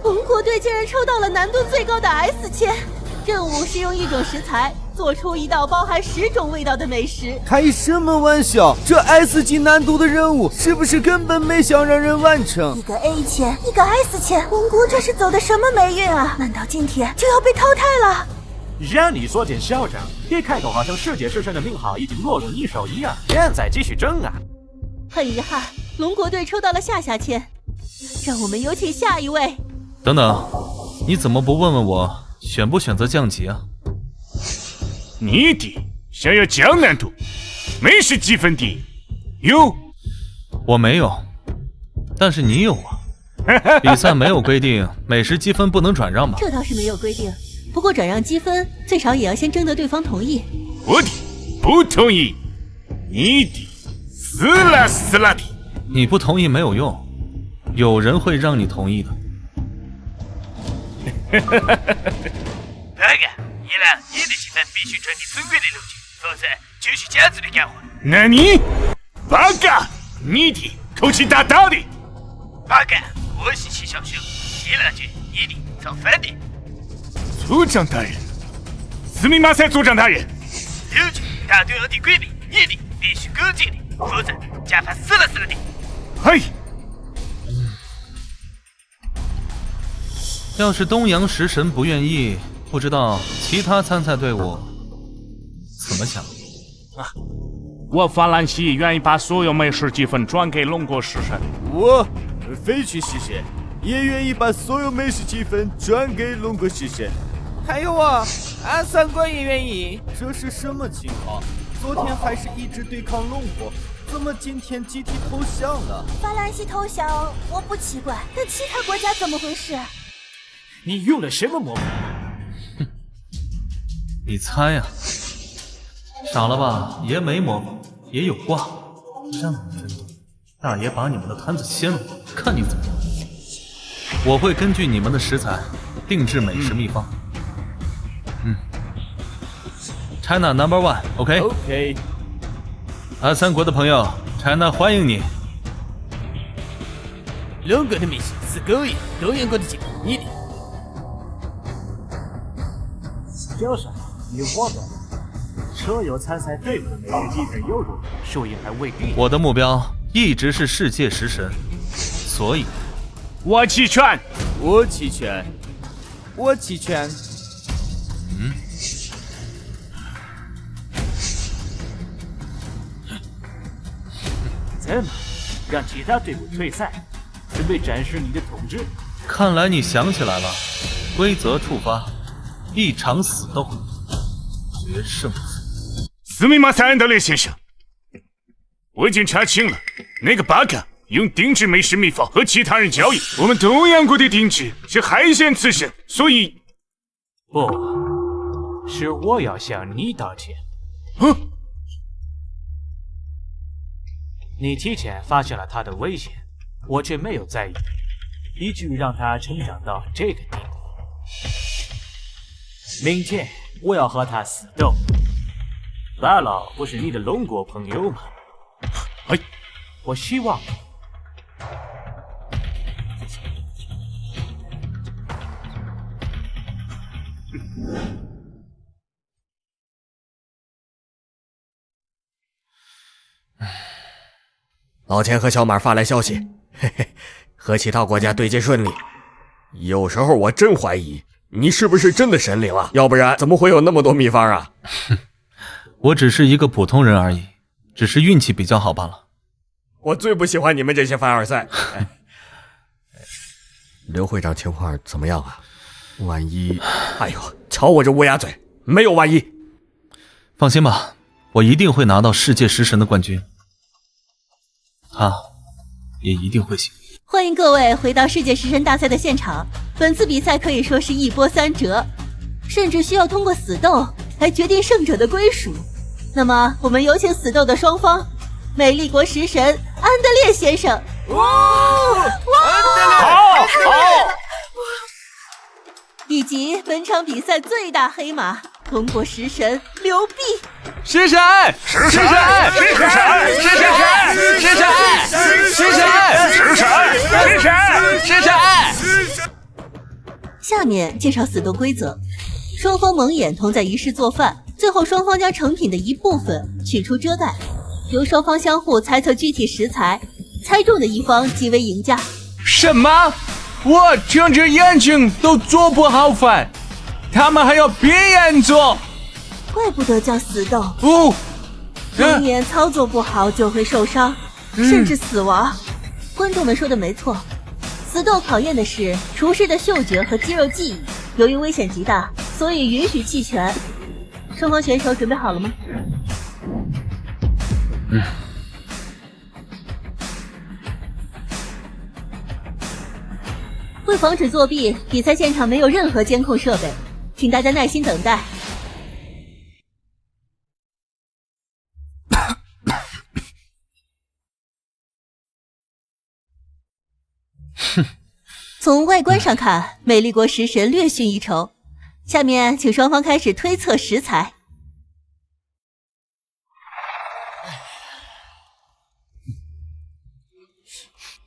龙国队竟然抽到了难度最高的 S 签，任务是用一种食材做出一道包含10种味道的美食。开什么玩笑？这 S 级难度的任务是不是根本没想让人完成？一个 A 签，一个 S 签，龙国这是走的什么霉运啊？难道今天就要被淘汰了？让你说点嚣张，一开口好像世界食神的名号已经落入你手一样。现在继续争啊！很遗憾，龙国队抽到了下签，让我们有请下一位。等等，你怎么不问问我选不选择降级啊？你的想要降难度，美食积分的有？我没有，但是你有啊。比赛没有规定美食积分不能转让吧？这倒是没有规定，不过转让积分最少也要先征得对方同意。我的不同意，你的死了的。你不同意没有用，有人会让你同意的。报告，依然你的积分必须遵循正规的路径，否则继续这样子的干活。那你报告，你的口气大大的。报告，我是齐小修，第2局你的造反的。组长大人，斯密马塞组长大人。6局大对偶的规定，你的必须跟进的，否则加罚死了的。嘿。要是东洋食神不愿意，不知道其他参赛队伍怎么想？我法兰西愿意把所有美食积分转给龙国食神。我废墟食神也愿意把所有美食积分转给龙国食神。还有啊，俺三观也愿意。这是什么情况？昨天还是一直对抗龙国，怎么今天集体投降了？法兰西投降我不奇怪，但其他国家怎么回事？你用了什么魔法？你猜呀？傻了吧？爷没魔法，爷有卦。这么真的，大爷把你们的摊子掀了，看你怎么样。我会根据你们的食材定制美食秘方。China number one，OK？ OK。阿三国的朋友 ，China 欢迎你。龙国的美食是狗眼多元国的精一的。叫啥？你忘了？所有参赛队伍的每人1份优柔，输赢还未必。我的目标一直是世界食神，所以，我弃权，我弃权，我弃权。怎么让其他队伍退赛，准备展示你的统治？看来你想起来了，规则触发，一场死斗，决胜负。斯密马塞安德烈先生，我已经查清了，那个巴卡用定制美食秘方和其他人交易。我们东洋国的定制是海鲜刺身，所以不是我要向你道歉。你提前发现了他的危险，我却没有在意，以至于让他成长到这个地步。明天我要和他死斗。大佬不是你的龙国朋友吗？我希望老钱和小马发来消息，嘿嘿，和其他国家对接顺利。有时候我真怀疑你是不是真的神灵啊？要不然怎么会有那么多秘方啊？我只是一个普通人而已，只是运气比较好罢了。我最不喜欢你们这些凡尔赛。刘会长情况怎么样啊？万一……哎呦，瞧我这乌鸦嘴，没有万一。放心吧，我一定会拿到世界食神的冠军。他也一定会行。欢迎各位回到世界食神大赛的现场。本次比赛可以说是一波三折，甚至需要通过死斗来决定胜者的归属。那么，我们有请死斗的双方，美丽国食神安德烈先生。好，以及本场比赛最大黑马中国食神刘弼。食神，食神，食神，食神，食神，食神，食神，食神。下面介绍死斗规则：双方蒙眼同在一室做饭，最后双方将成品的一部分取出遮盖，由双方相互猜测具体食材，猜中的一方即为赢家。什么？我睁着眼睛都做不好饭，他们还要别人做？怪不得叫死斗。蒙眼操作不好就会受伤，甚至死亡。观众们说的没错，死斗考验的是厨师的嗅觉和肌肉记忆，由于危险极大，所以允许弃权。双方选手准备好了吗？为防止作弊，比赛现场没有任何监控设备，请大家耐心等待。从外观上看，美丽国食神略逊一筹。下面请双方开始推测食材。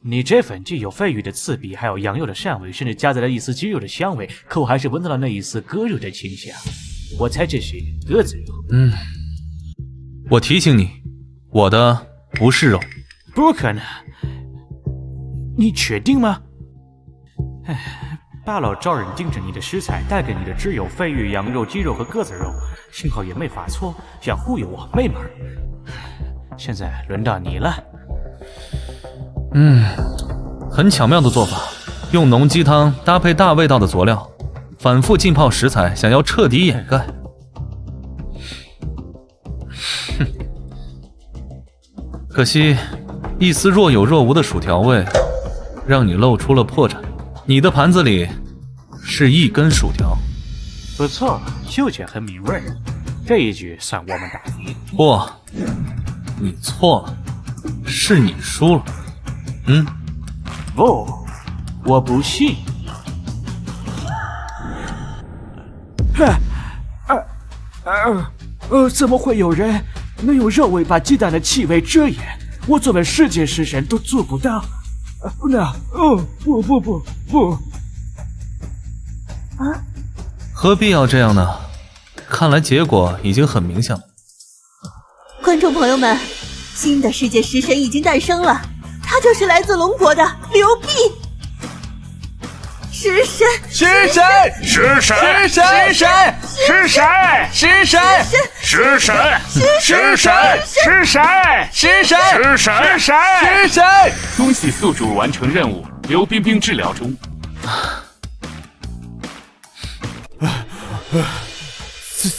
你这份既有鲱鱼的刺鼻，还有羊肉的膻味，甚至夹杂了一丝鸡肉的香味，可我还是闻到了那一丝鸽肉的清香。我猜这是鸽子肉。我提醒你，我的不是肉。不可能。你确定吗？大佬招人盯着你的食材，带给你的只有鲱鱼、羊肉、鸡肉和鸽子肉，幸好也没发错，想忽悠我没门儿。现在轮到你了。很巧妙的做法，用浓鸡汤搭配大味道的佐料，反复浸泡食材，想要彻底掩盖。可惜一丝若有若无的薯条味，让你露出了破绽。你的盘子里是一根薯条。不错，嗅觉很敏锐，这一局算我们打赢。不，你错了，是你输了。不，我不信。怎么会有人能用肉味把鸡蛋的气味遮掩？我作为世界食神都做不到。不！何必要这样呢？看来结果已经很明显了。观众朋友们，新的世界食神已经诞生了，他就是来自龙国的刘弼。食神，食神，食神，食神，食神，食神，食神，食神，食神，食神，食神，食神。恭喜宿主完成任务，刘冰冰治疗中。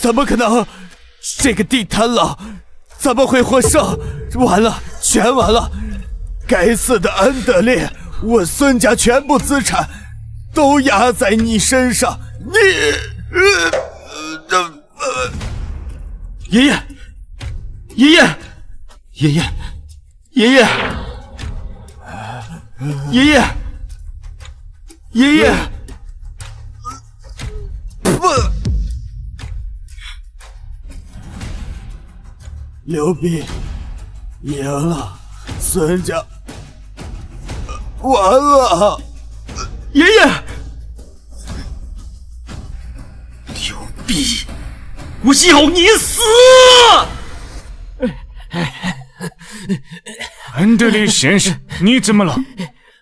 怎么可能？这个地摊佬怎么会获胜？完了，全完了！该死的安德烈，我孙家全部资产都压在你身上！爷爷，爷爷，爷爷，爷爷，爷爷，爷爷，不！刘弼赢了，孙家完了！爷爷，刘弼，我要你死！安德烈先生，你怎么了？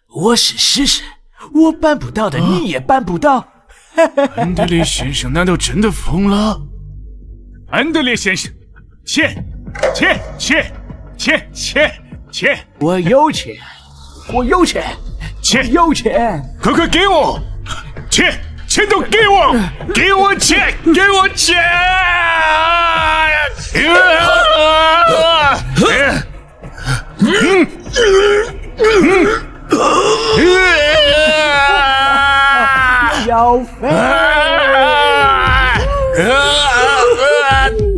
我是食神，我办不到的你也办不到。安德烈先生难道真的疯了？安德烈先生，钱！我有钱，我有钱，钱有钱，快给我！钱都给我！给我钱！给我钱！要飞！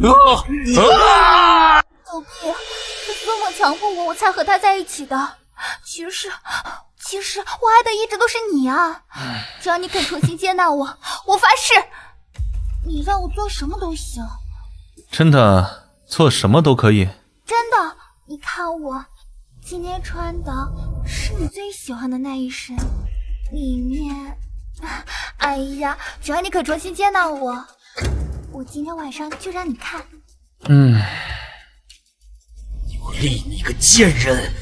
狗屁！是孙猛强迫我才和他在一起的。其实我爱的一直都是你啊！只要你肯重新接纳我，我发誓，你让我做什么都行。真的，做什么都可以？真的，你看我今天穿的是你最喜欢的那一身，里面……哎呀，只要你肯重新接纳我，我今天晚上就让你看。有利你个贱人！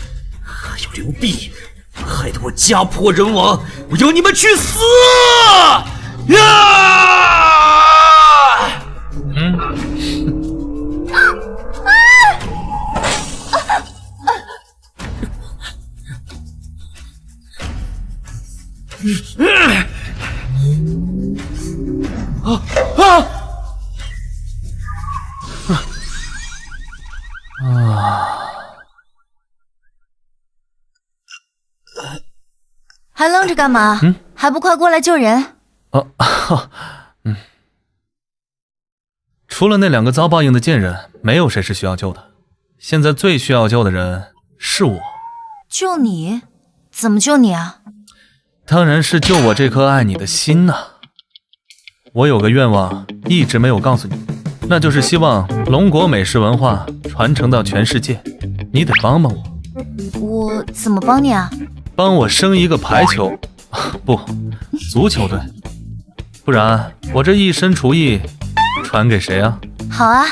还有刘弼，害得我家破人亡，我要你们去死！还愣着干嘛？还不快过来救人！除了那2个遭报应的贱人，没有谁是需要救的。现在最需要救的人是我。救你？怎么救你啊？当然是救我这颗爱你的心呐！我有个愿望一直没有告诉你，那就是希望龙国美食文化传承到全世界。你得帮帮我。我怎么帮你啊？帮我生一个排球，不，足球队，不然我这一身厨艺传给谁啊？好啊。